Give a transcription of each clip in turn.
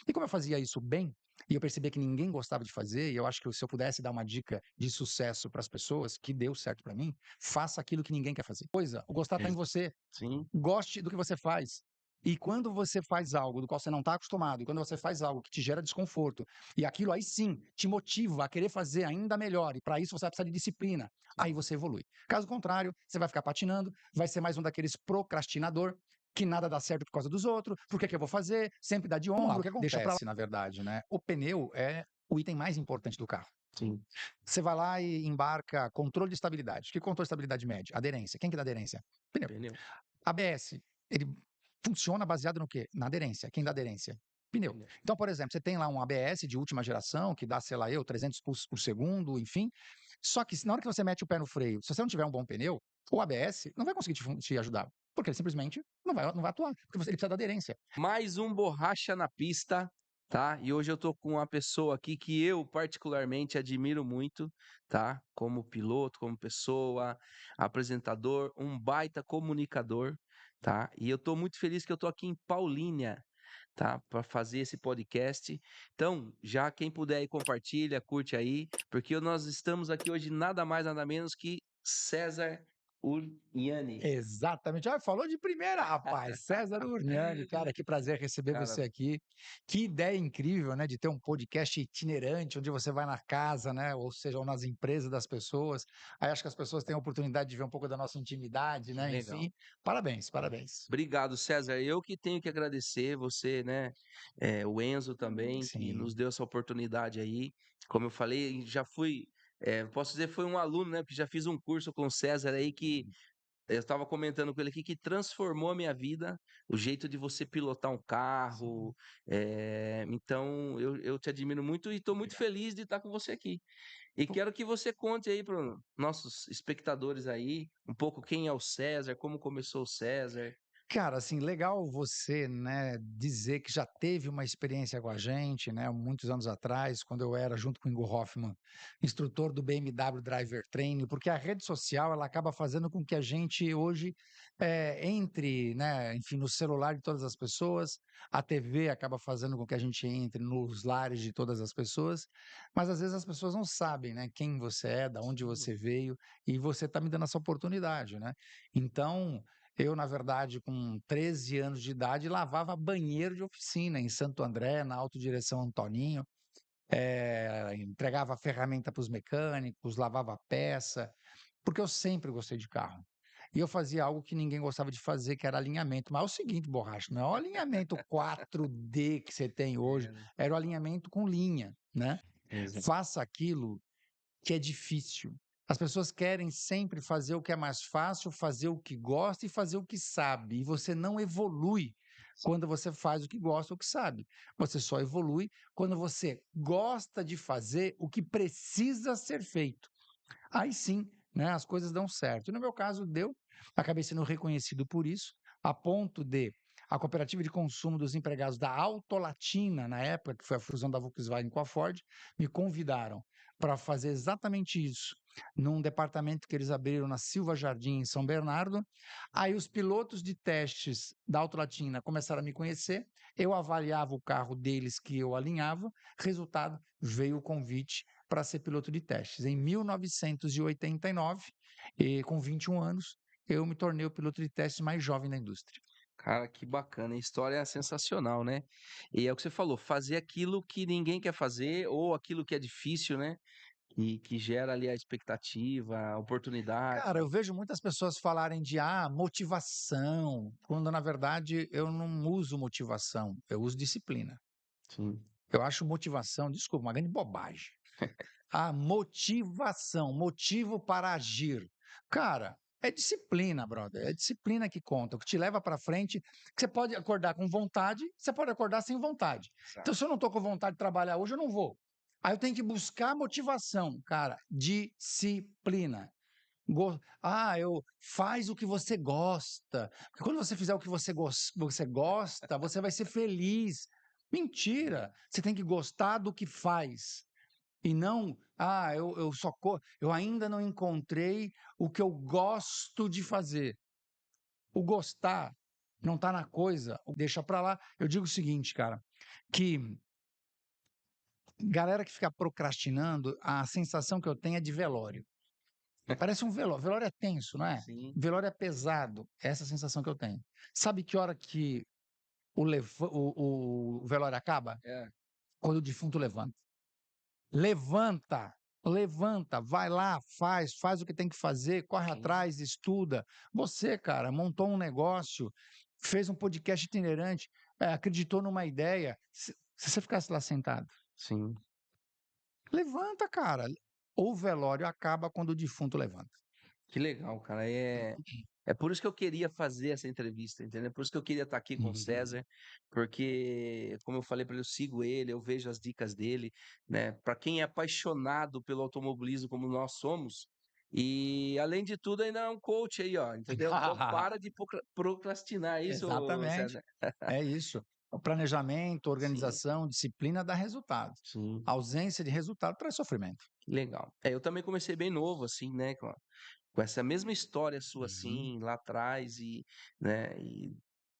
E como eu fazia isso bem, e eu percebia que ninguém gostava de fazer, e eu acho que se eu pudesse dar uma dica de sucesso para as pessoas, que deu certo para mim, faça aquilo que ninguém quer fazer. Coisa, o gostar está em Ex você. sim, Goste do que você faz. E quando você faz algo do qual você não está acostumado, e quando você faz algo que te gera desconforto, e aquilo aí sim te motiva a querer fazer ainda melhor, e para isso você vai precisar de disciplina, aí sim. você evolui. Caso contrário, você vai ficar patinando, vai ser mais um daqueles procrastinador, que nada dá certo por causa dos outros, por que que eu vou fazer? Sempre dá de Vamos lá, o ombro, que deixa para lá. acontece, Na verdade, né? O pneu é o item mais importante do carro. sim, Você vai lá e embarca controle de estabilidade. Que controle de estabilidade mede? Aderência. Quem que dá aderência? Pneu. pneu, ABS, ele funciona baseado no quê? Na aderência. Quem dá aderência? Pneu. pneu. Então, por exemplo, você tem lá um ABS de última geração, que dá, sei lá, 300 por segundo, enfim. Só que na hora que você mete o pé no freio, se você não tiver um bom pneu, o ABS não vai conseguir te ajudar. Porque ele simplesmente não vai atuar. Porque ele precisa da aderência. Mais um borracha na pista, tá? E hoje eu tô com uma pessoa aqui que eu particularmente admiro muito, tá? Como piloto, como pessoa, apresentador, um baita comunicador, tá? E eu tô muito feliz que eu tô aqui em Paulínia, tá? Para fazer esse podcast. Então, já quem puder aí compartilha, curte aí, porque nós estamos aqui hoje nada mais nada menos que César Uriani. Exatamente. Ah, falou de primeira, rapaz. César Urniani, cara, que prazer receber Cara, você aqui. Que ideia incrível, né, de ter um podcast itinerante, onde você vai na casa, né, ou seja, ou nas empresas das pessoas. Aí acho que as pessoas têm a oportunidade de ver um pouco da nossa intimidade, que né, legal. enfim. Parabéns, parabéns. Obrigado, César. Eu que tenho que agradecer você, né? O Enzo também, que Sim. nos deu essa oportunidade aí. Como eu falei, já fui, posso dizer, foi um aluno, né? Porque já fiz um curso com o César aí que eu estava comentando com ele aqui que transformou a minha vida, o jeito de você pilotar um carro. Sim. Então, eu te admiro muito e estou muito Obrigado. feliz de estar com você aqui. E Pu- quero que você conte aí para os nossos espectadores aí um pouco quem é o César, como começou o César. Cara, assim, legal você, né, dizer que já teve uma experiência com a gente, né, muitos anos atrás, quando eu era, junto com o Ingo Hoffman, instrutor do BMW Driver Training, porque a rede social, ela acaba fazendo com que a gente hoje entre, né, enfim, no celular de todas as pessoas, a TV acaba fazendo com que a gente entre nos lares de todas as pessoas, mas às vezes as pessoas não sabem, né, quem você é, da onde Sim. você veio, e você está me dando essa oportunidade, né? Então, eu, na verdade, com 13 anos de idade, lavava banheiro de oficina em Santo André, na Autodireção Antoninho, entregava ferramenta para os mecânicos, lavava peça, porque eu sempre gostei de carro. E eu fazia algo que ninguém gostava de fazer, que era alinhamento. Mas é o seguinte, borracha, não é o alinhamento 4D que você tem hoje, É, era o alinhamento com linha, né? exato. Faça aquilo que é difícil. As pessoas querem sempre fazer o que é mais fácil, fazer o que gosta e fazer o que sabe. E você não evolui quando você faz o que gosta ou o que sabe. Você só evolui quando você gosta de fazer o que precisa ser feito. Aí sim, né, as coisas dão certo. E no meu caso, deu. Acabei sendo reconhecido por isso, a ponto de a cooperativa de consumo dos empregados da Autolatina, na época, que foi a fusão da Volkswagen com a Ford, me convidaram para fazer exatamente isso, num departamento que eles abriram na Silva Jardim, em São Bernardo. Aí os pilotos de testes da Autolatina começaram a me conhecer, eu avaliava o carro deles que eu alinhava, resultado, veio o convite para ser piloto de testes. Em 1989, com 21 anos, eu me tornei o piloto de testes mais jovem da indústria. Cara, que bacana. A história é sensacional, né? E é o que você falou, fazer aquilo que ninguém quer fazer ou aquilo que é difícil, né? E que gera ali a expectativa, a Cara, oportunidade. eu vejo muitas pessoas falarem de motivação, quando na verdade eu não uso motivação, eu uso disciplina. Sim. Eu acho motivação, desculpa, uma grande bobagem. A motivação, motivo para agir. Cara, é disciplina, brother. É disciplina que conta, o que te leva para frente. Que você pode acordar com vontade, você pode acordar sem vontade. Então, Exato. se eu não estou com vontade de trabalhar hoje, eu não vou. Aí eu tenho que buscar motivação, cara. Disciplina. Eu faz o que você gosta. Porque quando você fizer o que você gosta, você vai ser feliz. Mentira! Você tem que gostar do que faz. E não, eu ainda não encontrei o que eu gosto de fazer. O gostar não tá na coisa, deixa pra lá. Eu digo o seguinte, cara, que galera que fica procrastinando, a sensação que eu tenho é de velório. Parece um velório. Velório é tenso, não é? Sim, Velório é pesado. É essa a sensação que eu tenho. Sabe que hora que o velório acaba? é, Quando o defunto levanta. Levanta, levanta, vai lá, faz o que tem que fazer, corre sim, atrás, estuda. Você, cara, montou um negócio, fez um podcast itinerante, acreditou numa ideia. Se você ficasse lá sentado, sim. levanta, cara. O velório acaba quando o defunto levanta. Que legal, cara. É por isso que eu queria fazer essa entrevista, entendeu? É por isso que eu queria estar aqui com o Uhum. César, porque, como eu falei para ele, eu sigo ele, eu vejo as dicas dele, né? Para quem é apaixonado pelo automobilismo como nós somos, e além de tudo, ainda é um coach aí, ó, entendeu? Então para de procrastinar isso, Exatamente. César. É isso. O planejamento, Sim, organização, disciplina dá resultado. sim, A ausência de resultado traz sofrimento. que legal. É, eu também comecei bem novo, assim, né? Com essa mesma história sua, Uhum. assim, lá atrás, né? E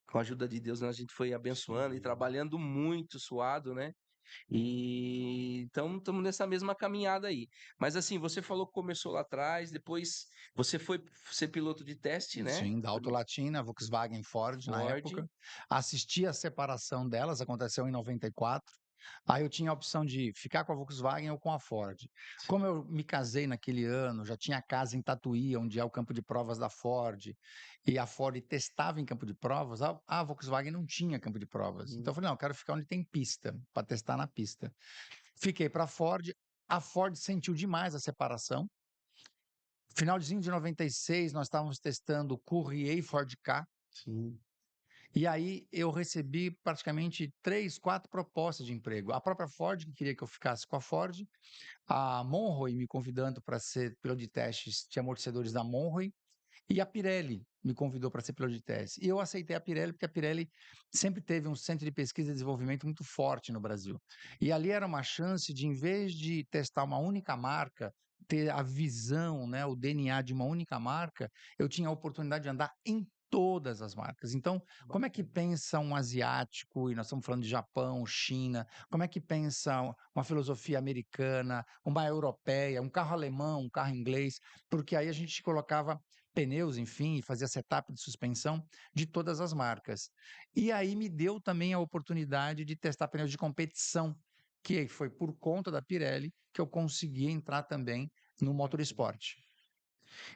com a ajuda de Deus, né, a gente foi abençoando e Sim. trabalhando muito suado, né? E então estamos nessa mesma caminhada aí. Mas assim, você falou que começou lá atrás, depois você foi ser piloto de teste, né? Sim, da Auto Latina, Volkswagen, Ford na Ford. época. Assisti a separação delas, aconteceu em 94. Aí eu tinha a opção de ficar com a Volkswagen ou com a Ford. Como eu me casei naquele ano, já tinha casa em Tatuí, onde é o campo de provas da Ford, e a Ford testava em campo de provas, a Volkswagen não tinha campo de provas. Então eu Hum, falei, não, eu quero ficar onde tem pista, para testar na pista. Fiquei para a Ford sentiu demais a separação. Finalzinho de 96, nós estávamos testando o Courier e Ford Ka, sim. e aí eu recebi praticamente 3, 4 propostas de emprego. A própria Ford, que queria que eu ficasse com a Ford, a Monroe me convidando para ser piloto de testes de amortecedores da Monroe, e a Pirelli me convidou para ser piloto de teste. E eu aceitei a Pirelli, porque a Pirelli sempre teve um centro de pesquisa e desenvolvimento muito forte no Brasil. E ali era uma chance de, em vez de testar uma única marca, ter a visão, né, o DNA de uma única marca, eu tinha a oportunidade de andar em todas as marcas. Então, como é que Bacana. pensa um asiático, e nós estamos falando de Japão, China, como é que pensa uma filosofia americana, uma europeia, um carro alemão, um carro inglês? Porque aí a gente colocava pneus, enfim, e fazia setup de suspensão de todas as marcas. E aí me deu também a oportunidade de testar pneus de competição, que foi por conta da Pirelli que eu consegui entrar também no Bacana. motorsport.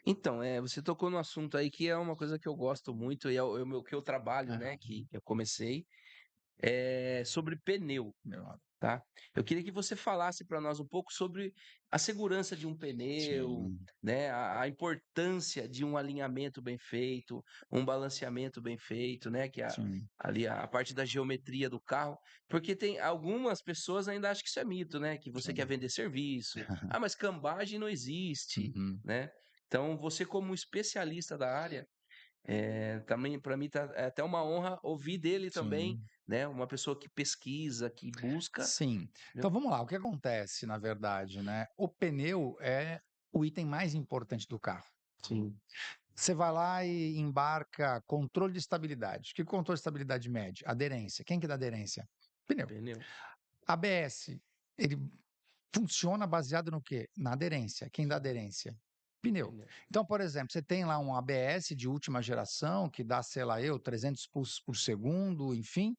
Então, você tocou no assunto aí que é uma coisa que eu gosto muito e é o meu que eu trabalho, né? Aham, Que eu comecei, é sobre pneu. meu, Tá? Eu queria que você falasse para nós um pouco sobre a segurança de um pneu, sim, né? A importância de um alinhamento bem feito, um balanceamento bem feito, né? Que sim. ali a parte da geometria do carro, porque tem algumas pessoas ainda acham que isso é mito, né? Que você quer Sim. vender serviço. Ah, mas cambagem não existe, Uhum, né? Então, você como especialista da área, também para mim tá, é até uma honra ouvir dele também, sim. né? Uma pessoa que pesquisa, que busca. Sim. Então vamos lá, o que acontece, na verdade, né? O pneu é o item mais importante do carro. Sim, Você vai lá e embarca controle de estabilidade. Que controle de estabilidade mede? Aderência. Quem que dá aderência? Pneu. pneu, ABS, ele funciona baseado no quê? Na aderência. Quem dá aderência? Pneu. pneu. Então, por exemplo, você tem lá um ABS de última geração, que dá, sei lá, 300 pulsos por segundo, enfim.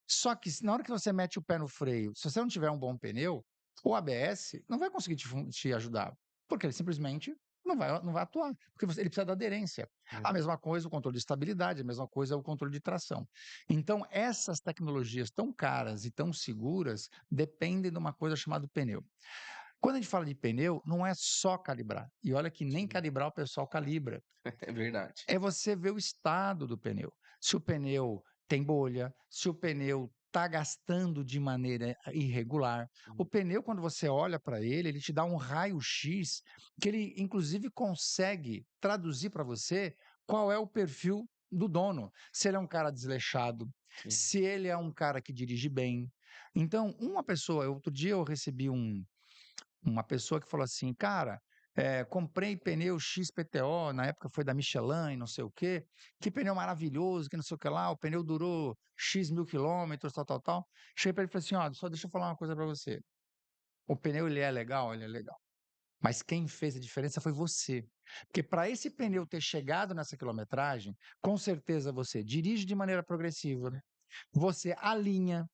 Só que na hora que você mete o pé no freio, se você não tiver um bom pneu, o ABS não vai conseguir te ajudar, porque ele simplesmente não vai atuar, porque ele precisa da aderência. A Verdade. mesma coisa o controle de estabilidade, a mesma coisa é o controle de tração. Então, essas tecnologias tão caras e tão seguras dependem de uma coisa chamada pneu. Quando a gente fala de pneu, não é só calibrar. E olha que nem Sim, calibrar o pessoal calibra. é verdade. É você ver o estado do pneu. Se o pneu tem bolha, se o pneu está gastando de maneira irregular. O Hum, pneu, quando você olha para ele te dá um raio-x que ele, inclusive, consegue traduzir para você qual é o perfil do dono. Se ele é um cara desleixado, sim, se ele é um cara que dirige bem. Então, uma pessoa, outro dia eu recebi uma pessoa que falou assim, cara. comprei pneu XPTO, na época foi da Michelin, não sei o quê, que pneu maravilhoso, que não sei o que lá, o pneu durou X mil quilômetros, tal, tal, tal. Cheguei para ele e falei assim, ó, só deixa eu falar uma coisa para você. O pneu, ele é legal. Mas quem fez a diferença foi você. Porque para esse pneu ter chegado nessa quilometragem, com certeza você dirige de maneira progressiva, você alinha,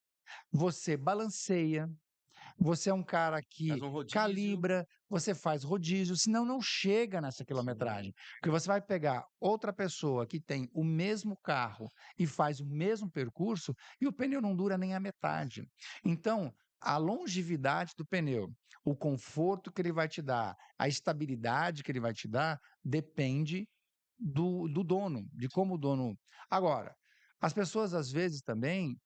você balanceia, você é um cara Faz que um rodízio. calibra, você faz rodízio, senão não chega nessa Sim. quilometragem. Porque você vai pegar outra pessoa que tem o mesmo carro e faz o mesmo percurso e o pneu não dura nem a metade. Então, a longevidade do pneu, o conforto que ele vai te dar, a estabilidade que ele vai te dar, depende do dono, de como o dono. Agora, as pessoas às vezes também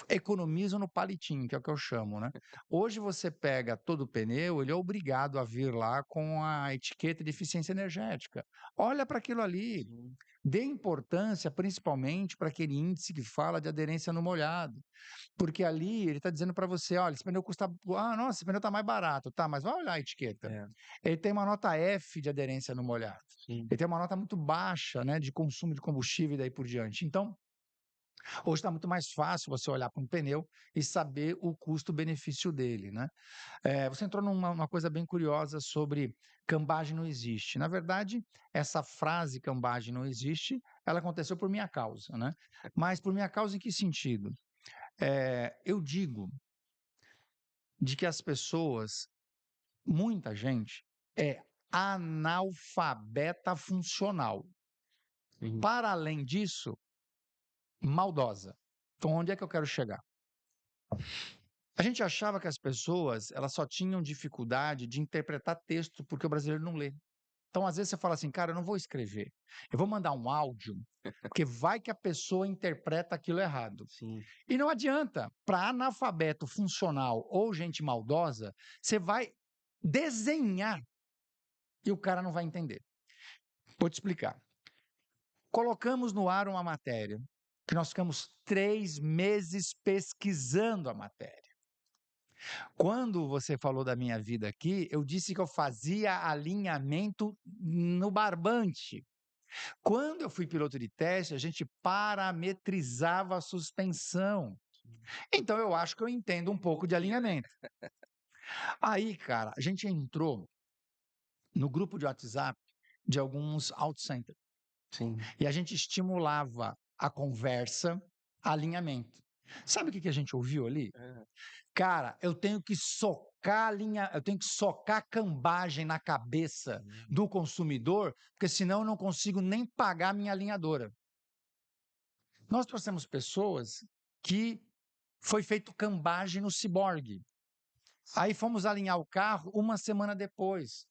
economizam no palitinho, que é o que eu chamo, né. Hoje você pega todo o pneu, ele é obrigado a vir lá com a etiqueta de eficiência energética. Olha para aquilo ali, Sim. dê importância principalmente para aquele índice que fala de aderência no molhado, porque ali ele está dizendo para você: "Olha, esse pneu custa nossa, esse pneu está mais barato", tá, mas vai olhar a etiqueta. É, Ele tem uma nota F de aderência no molhado, sim. ele tem uma nota muito baixa, né, de consumo de combustível e daí por diante. Então hoje está muito mais fácil você olhar para um pneu e saber o custo-benefício dele, né. Você entrou numa coisa bem curiosa sobre cambagem não existe. Na verdade, essa frase "cambagem não existe", ela aconteceu por minha causa, né. Mas por minha causa em que sentido? Eu digo de que as pessoas muita gente é analfabeta funcional. Sim. Para além disso, maldosa. Então onde é que eu quero chegar? A gente achava que as pessoas, elas só tinham dificuldade de interpretar texto, porque o brasileiro não lê. Então, às vezes, você fala assim: "Cara, eu não vou escrever, eu vou mandar um áudio, porque vai que a pessoa interpreta aquilo errado". Sim. E não adianta, para analfabeto funcional ou gente maldosa, você vai desenhar e o cara não vai entender. Vou te explicar. Colocamos no ar uma matéria, que nós ficamos 3 meses pesquisando a matéria. Quando você falou da minha vida aqui, eu disse que eu fazia alinhamento no barbante. Quando eu fui piloto de teste, a gente parametrizava a suspensão. Então eu acho que eu entendo um pouco de alinhamento. Aí, cara, a gente entrou no grupo de WhatsApp de alguns auto center Sim. e a gente estimulava a conversa, alinhamento. Sabe o que que a gente ouviu ali? Aham. Cara, eu tenho que socar cambagem na cabeça Hum. do consumidor, porque senão eu não consigo nem pagar minha alinhadora. Nós trouxemos pessoas que foi feito cambagem no ciborgue. Aí fomos alinhar o carro uma semana depois.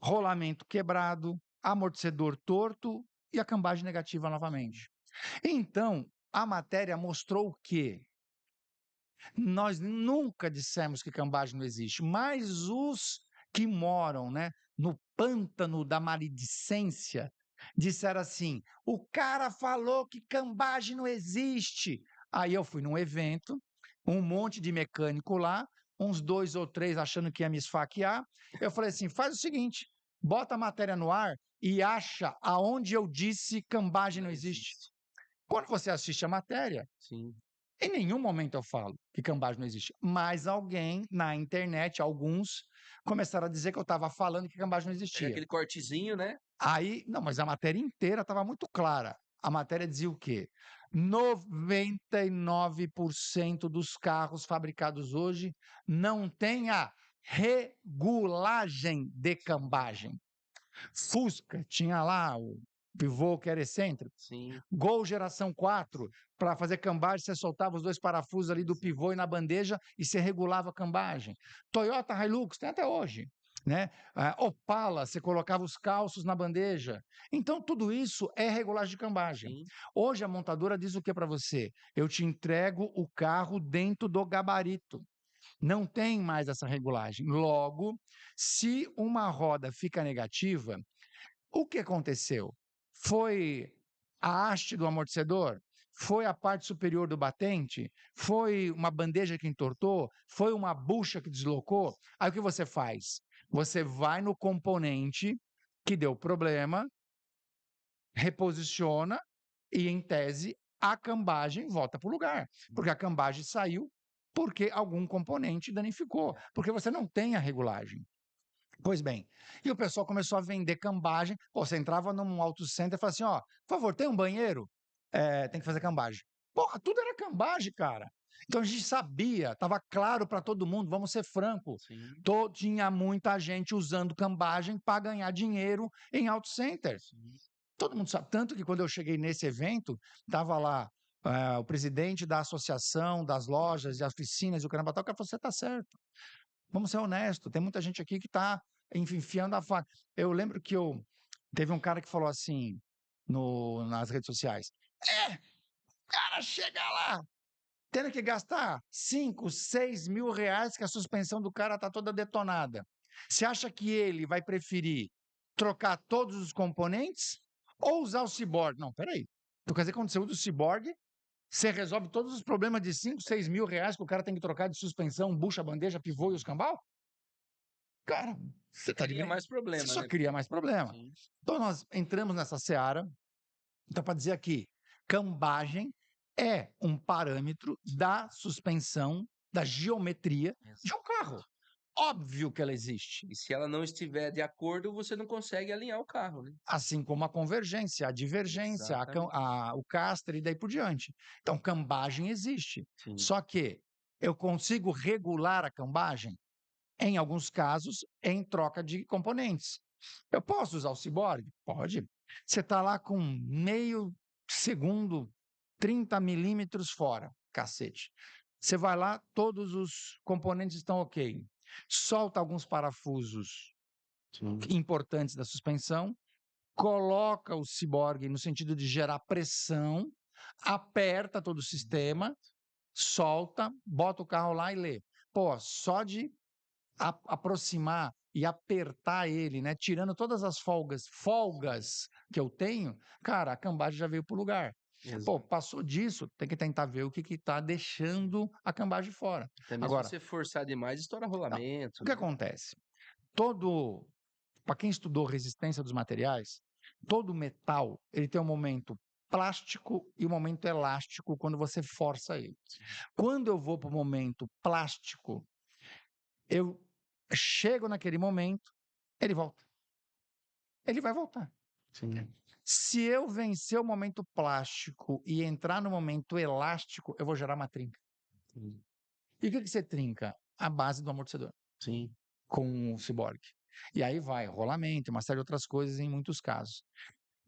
Rolamento quebrado, amortecedor torto e a cambagem negativa novamente. Então, a matéria mostrou o quê? Nós nunca dissemos que cambagem não existe, mas os que moram, né, no pântano da maledicência, disseram assim: "O cara falou que cambagem não existe". Aí eu fui num evento, um monte de mecânico lá, uns 2 ou 3 achando que ia me esfaquear. Eu falei assim: "Faz o seguinte, bota a matéria no ar e acha aonde eu disse cambagem Não não existe". existe. Quando você assiste a matéria, Sim. em nenhum momento eu falo que cambagem não existe, mas alguém na internet, alguns, começaram a dizer que eu estava falando que cambagem não Pega existia. aquele cortezinho, né? Aí não, mas a matéria inteira estava muito clara. A matéria dizia o quê? 99% dos carros fabricados hoje não têm a regulagem de cambagem. Fusca tinha lá o pivô que era excêntrico. Sim. Gol geração 4, para fazer cambagem, você soltava os 2 parafusos ali do pivô e na bandeja e você regulava a cambagem. Toyota Hilux tem até hoje, né. Opala, você colocava os calços na bandeja. Então tudo isso é regulagem de cambagem. Sim. Hoje a montadora diz o que para você? Eu te entrego o carro dentro do gabarito. Não tem mais essa regulagem. Logo, se uma roda fica negativa, o que aconteceu? Foi a haste do amortecedor? Foi a parte superior do batente? Foi uma bandeja que entortou? Foi uma bucha que deslocou? Aí o que você faz? Você vai no componente que deu problema, reposiciona e, em tese, a cambagem volta para o lugar. Porque a cambagem saiu porque algum componente danificou, porque você não tem a regulagem. Pois bem, e o pessoal começou a vender cambagem. Pô, você entrava num auto center e falava assim: ó, por favor, tem um banheiro? Tem que fazer cambagem. Porra, tudo era cambagem, cara. Então a gente sabia, estava claro para todo mundo, vamos ser franco. Sim, Tinha muita gente usando cambagem para ganhar dinheiro em auto centers. sim. Todo mundo sabe. Tanto que quando eu cheguei nesse evento, estava lá o presidente da associação das lojas e oficinas e o caramba tal, o cara falou: você está certo. Vamos ser honestos, tem muita gente aqui que está enfiando a faca. Eu lembro que teve um cara que falou assim nas redes sociais: cara, chega lá, tendo que gastar 5, 6 mil reais, que a suspensão do cara está toda detonada. Você acha que ele vai preferir trocar todos os componentes ou usar o ciborgue? Não, peraí. Então quer dizer que quando você usa o ciborgue, você resolve todos os problemas de 5, 6 mil reais que o cara tem que trocar de suspensão, bucha, bandeja, pivô e os cambal? Cara, você está de Cria mais você problema, só né? cria mais problema. Sim. Então nós entramos nessa seara. Então, para dizer aqui, cambagem é um parâmetro da suspensão, da geometria de um carro. Óbvio que ela existe. E se ela não estiver de acordo, você não consegue alinhar o carro, né? Assim como a convergência, a divergência, Exatamente. o castre e daí por diante. Então, cambagem existe. Sim. Só que eu consigo regular a cambagem, em alguns casos, em troca de componentes. Eu posso usar o ciborgue? Pode. Você está lá com meio segundo, 30 milímetros fora, cacete. Você vai lá, todos os componentes estão ok. Solta alguns parafusos Sim. importantes da suspensão, coloca o ciborgue no sentido de gerar pressão, aperta todo o sistema, solta, bota o carro lá e lê. Pô, só de aproximar e apertar ele, né, tirando todas as folgas que eu tenho, cara, a cambagem já veio para o lugar. Pô, Exato. passou disso, tem que tentar ver o que está deixando a cambagem fora. Até mesmo se Agora, você forçar demais, estoura não, rolamento, o que né? acontece? Para quem estudou resistência dos materiais, todo metal ele tem um momento plástico e um momento elástico quando você força ele. Quando eu vou para o momento plástico, eu chego naquele momento, ele volta. Ele vai voltar. Sim. Se eu vencer o momento plástico e entrar no momento elástico, eu vou gerar uma trinca. Sim. E o que você trinca? A base do amortecedor, Sim. com o ciborgue. E aí vai rolamento, uma série de outras coisas em muitos casos.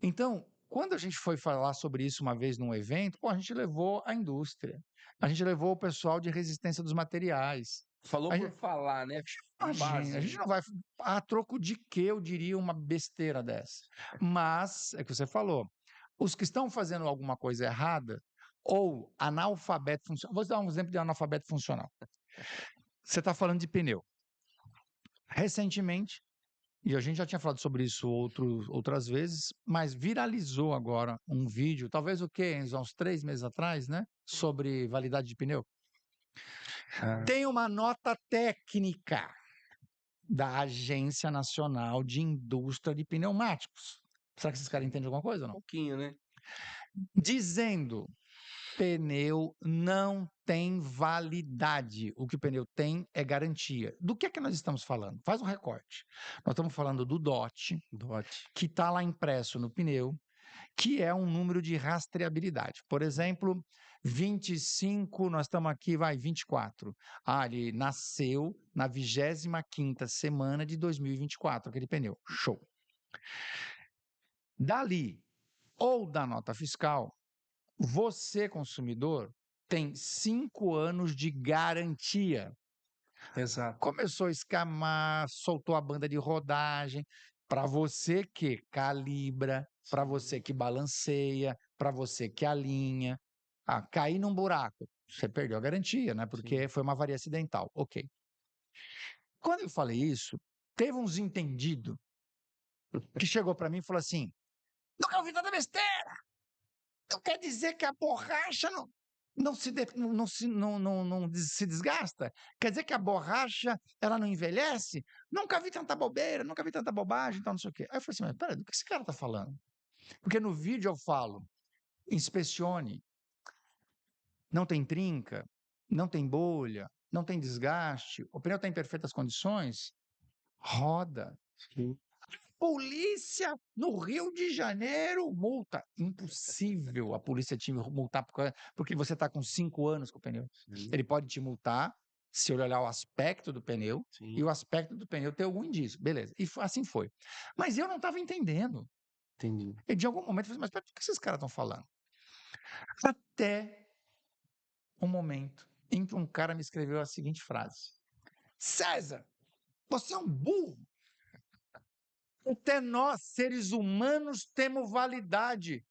Então, quando a gente foi falar sobre isso uma vez num evento, pô, a gente levou a indústria, a gente levou o pessoal de resistência dos materiais. Falou A por gente, falar, né? A imagina, a base, gente né? não vai. A troco de que eu diria uma besteira dessa? Mas, é o que você falou, os que estão fazendo alguma coisa errada, ou analfabeto funcional. Vou dar um exemplo de analfabeto funcional. Você está falando de pneu. Recentemente, e a gente já tinha falado sobre isso outras vezes, mas viralizou agora um vídeo, talvez o quê, Enzo? Há uns 3 meses atrás, né? Sobre validade de pneu. Ah, Tem uma nota técnica da Agência Nacional de Indústria de Pneumáticos. Será que esses caras entendem alguma coisa ou um não? pouquinho, né? Dizendo: pneu não tem validade. O que o pneu tem é garantia. Do que é que nós estamos falando? Faz um recorte. Nós estamos falando do DOT, Dote. que está lá impresso no pneu, que é um número de rastreabilidade. Por exemplo, 25, nós estamos aqui, vai, 24. Ah, ele nasceu na 25ª semana de 2024, aquele pneu. Show. Dali, ou da nota fiscal, você, consumidor, tem 5 anos de garantia. Exato. Começou a escamar, soltou a banda de rodagem, para você que calibra, para você que balanceia, para você que alinha. Ah, cair num buraco, você perdeu a garantia, né? Porque Sim. foi uma avaria acidental. Ok. Quando eu falei isso, teve uns entendidos que chegou para mim e falou assim: não quer ouvir nada besteira. Não quer dizer que a borracha não. não se desgasta? Quer dizer que a borracha, ela não envelhece? Nunca vi tanta bobeira, nunca vi tanta bobagem, então não sei o quê. Aí eu falei assim: "Mas espera, do que esse cara está falando?" Porque no vídeo eu falo: inspecione, não tem trinca, não tem bolha, não tem desgaste, o pneu está em perfeitas condições, roda. Sim. Polícia no Rio de Janeiro multa. Impossível a polícia te multar porque você está com 5 anos com o pneu. Sim. Ele pode te multar se ele olhar o aspecto do pneu Sim. e o aspecto do pneu ter algum indício. Beleza. E assim foi. Mas eu não estava entendendo. Entendi. E de algum momento eu falei: "Mas espera, do que esses caras estão falando?" Até um momento em que um cara me escreveu a seguinte frase: "César, você é um burro. Até nós, seres humanos, temos validade."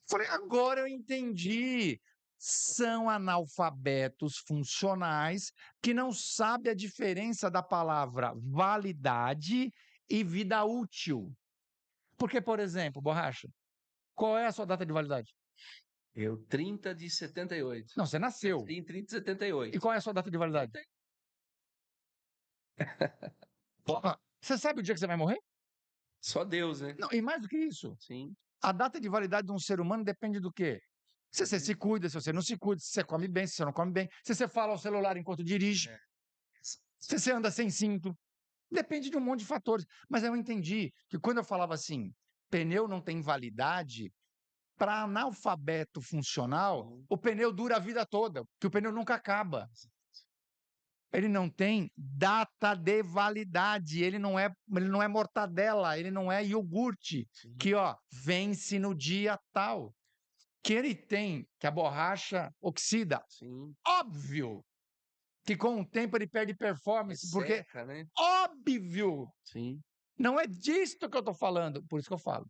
Falei: "Agora eu entendi. São analfabetos funcionais que não sabem a diferença da palavra validade e vida útil." Porque, por exemplo, Borracha, qual é a sua data de validade? Eu 30 de 78. Não, você nasceu. Nasci em 30 de E 78. qual é a sua data de Não validade? tem. Porra, você sabe o dia que você vai morrer? Só Deus, né? Não, e mais do que isso, Sim. a data de validade de um ser humano depende do quê? Se você se cuida, se você não se cuida, se você come bem, se você não come bem, se você fala ao celular enquanto dirige, É. se você anda sem cinto. Depende de um monte de fatores. Mas eu entendi que quando eu falava assim, pneu não tem validade, para analfabeto funcional, Sim. o pneu dura a vida toda, que o pneu nunca acaba. Ele não tem data de validade, ele não é mortadela, ele não é iogurte, Sim. que ó, vence no dia tal. Que ele tem, que a borracha oxida, Sim. óbvio que com o tempo ele perde performance, porque Seca, né? óbvio, Sim. não é disto que eu estou falando, por isso que eu falo.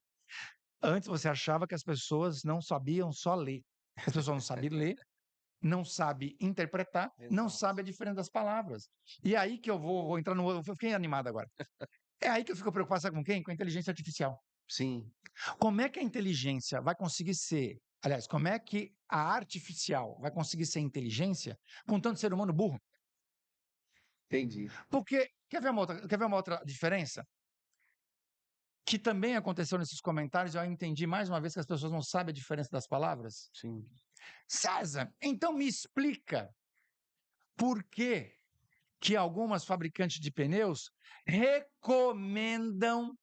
Antes você achava que as pessoas não sabiam só ler. As pessoas não sabem ler, não sabem interpretar, não Exato. sabem a diferença das palavras. E aí que eu vou entrar no. Eu fiquei animado agora. É aí que eu fico preocupado, sabe com quem? Com a inteligência artificial. Sim. Como é que a inteligência vai conseguir ser. Aliás, como é que a artificial vai conseguir ser inteligência com tanto ser humano burro? Entendi. Porque, quer ver uma outra diferença? Que também aconteceu nesses comentários, eu entendi mais uma vez que as pessoas não sabem a diferença das palavras. Sim. César, então me explica por que algumas fabricantes de pneus recomendam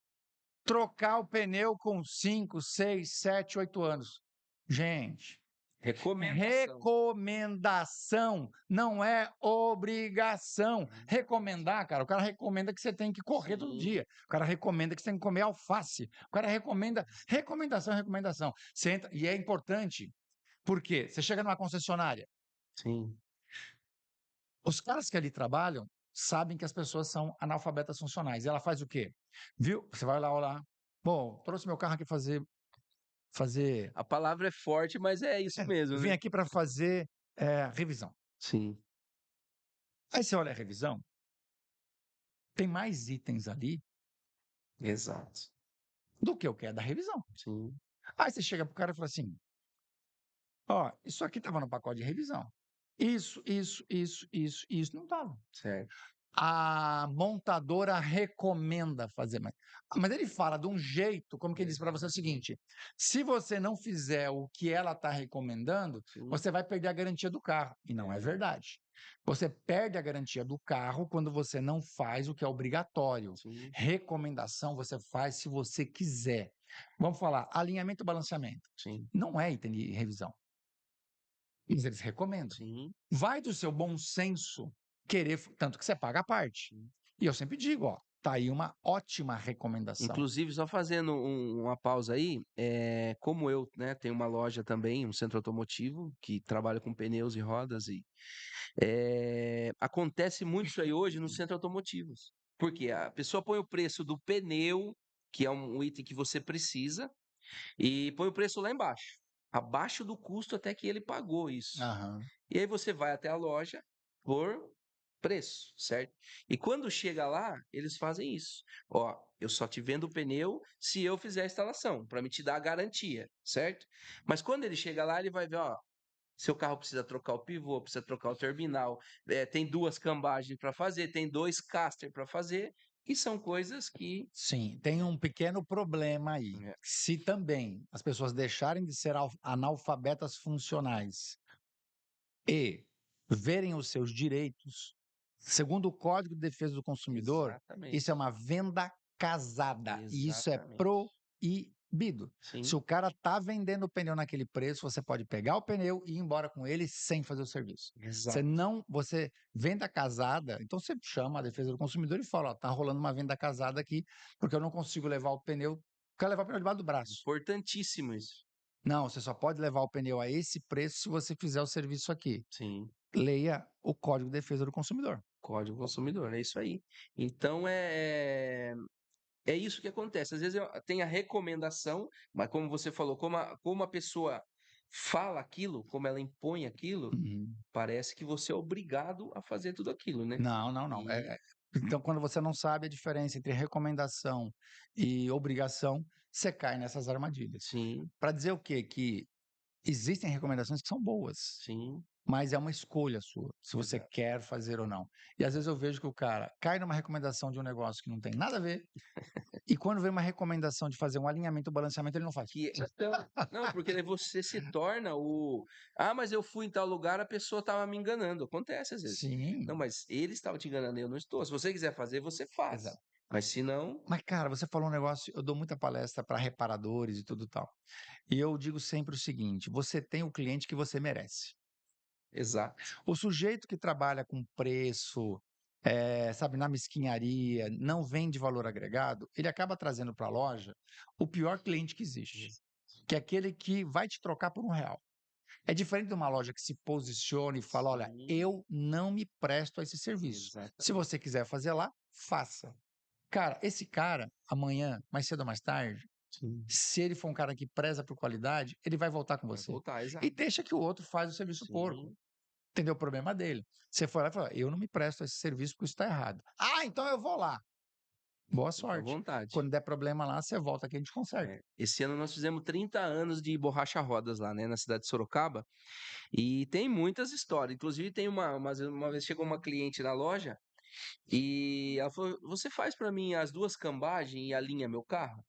trocar o pneu com 5, 6, 7, 8 anos. Gente, Recomendação. recomendação não é obrigação. Recomendar, cara, o cara recomenda que você tem que correr todo Sim. dia. O cara recomenda que você tem que comer alface. O cara recomenda. Recomendação é recomendação. Você entra, e é importante, porque você chega numa concessionária, Sim. os caras que ali trabalham sabem que as pessoas são analfabetas funcionais. E ela faz o quê? Viu? Você vai lá olhar. Bom, trouxe meu carro aqui fazer. A palavra é forte, mas é isso mesmo, Vim né? aqui para fazer revisão. Sim. Aí você olha a revisão, tem mais itens ali Exato. do que o que é da revisão. Sim. Aí você chega pro cara e fala assim: ó, isso aqui estava no pacote de revisão. Isso não estava. Certo. A montadora recomenda fazer mais. Mas ele fala de um jeito, como que ele diz para você o seguinte: se você não fizer o que ela está recomendando, Sim. você vai perder a garantia do carro. E não é verdade. Você perde a garantia do carro quando você não faz o que é obrigatório. Sim. Recomendação você faz se você quiser. Vamos falar, alinhamento e balanceamento. Sim. Não é item de revisão. Mas eles recomendam. Sim. Vai do seu bom senso querer, tanto que você paga a parte. E eu sempre digo, ó, tá aí uma ótima recomendação. Inclusive, só fazendo uma pausa aí, como eu, né, tenho uma loja também, um centro automotivo, que trabalha com pneus e rodas, e acontece muito isso aí hoje nos centros automotivos. Porque a pessoa põe o preço do pneu, que é um item que você precisa, e põe o preço lá embaixo. Abaixo do custo até que ele pagou isso. Aham. E aí você vai até a loja por preço, certo? E quando chega lá, eles fazem isso. Ó, eu só te vendo o pneu se eu fizer a instalação, para me te dar a garantia, certo? Mas quando ele chega lá, ele vai ver, ó, Seu carro precisa trocar o pivô, precisa trocar o terminal, tem 2 cambagens para fazer, tem 2 caster para fazer, e são coisas que Sim, tem um pequeno problema aí. é, Se também as pessoas deixarem de ser analfabetas funcionais e verem os seus direitos, segundo o Código de Defesa do Consumidor, isso é exatamente, uma venda casada e isso é exatamente. proibido. Se Sim, o cara está vendendo o pneu naquele preço, você pode pegar o pneu e ir embora com ele sem fazer o serviço. exato. Você venda casada, então você chama a Defesa do Consumidor e fala, ó, tá rolando uma venda casada aqui, porque eu não consigo levar o pneu, quero levar o pneu debaixo do braço. Importantíssimo isso. Não, você só pode levar o pneu a esse preço se você fizer o serviço aqui. Sim, Leia o Código de Defesa do Consumidor. Código Consumidor, é isso aí. Então é isso que acontece. Às vezes tem a recomendação, mas como você falou, como a pessoa fala aquilo, como ela impõe aquilo, Uhum. parece que você é obrigado a fazer tudo aquilo, né? Não, não, não. E Então, quando você não sabe a diferença entre recomendação e obrigação, você cai nessas armadilhas. sim, Para dizer o quê? Que existem recomendações que são boas, sim, mas é uma escolha sua, se você exato. quer fazer ou não. E às vezes eu vejo que o cara cai numa recomendação de um negócio que não tem nada a ver, e quando vem uma recomendação de fazer um alinhamento, um balanceamento, ele não faz. Então, não, porque daí você se torna o. Ah, mas eu fui em tal lugar, a pessoa estava me enganando. Acontece às vezes. Não, Sim, mas ele estava te enganando, eu não estou. Se você quiser fazer, você faz. exato. Mas se não, Mas, cara, você falou um negócio, eu dou muita palestra para reparadores e tudo tal. E eu digo sempre o seguinte: você tem o cliente que você merece. exato. O sujeito que trabalha com preço, sabe, na mesquinharia, não vende valor agregado, ele acaba trazendo para a loja o pior cliente que existe, Ex- que é aquele que vai te trocar por R$ 1. É diferente de uma loja que se posiciona e fala: olha, Sim, eu não me presto a esse serviço. Se exatamente. você quiser fazer lá, faça. Cara, esse cara, amanhã, mais cedo ou mais tarde, Sim. se ele for um cara que preza por qualidade, ele vai voltar com Vai você. voltar, E exato. deixa que o outro faz o serviço porco. Sim, Entendeu o problema dele? Você foi lá e falou: eu não me presto a esse serviço porque isso está errado. Ah, então eu vou lá. Boa fica à sorte. vontade. Quando der problema lá, você volta que a gente conserta. É. Esse ano nós fizemos 30 anos de borracha rodas lá, né, na cidade de Sorocaba. E tem muitas histórias. Inclusive, tem uma vez chegou uma cliente na loja e ela falou: Você faz para mim as 2 cambagens e alinha meu carro?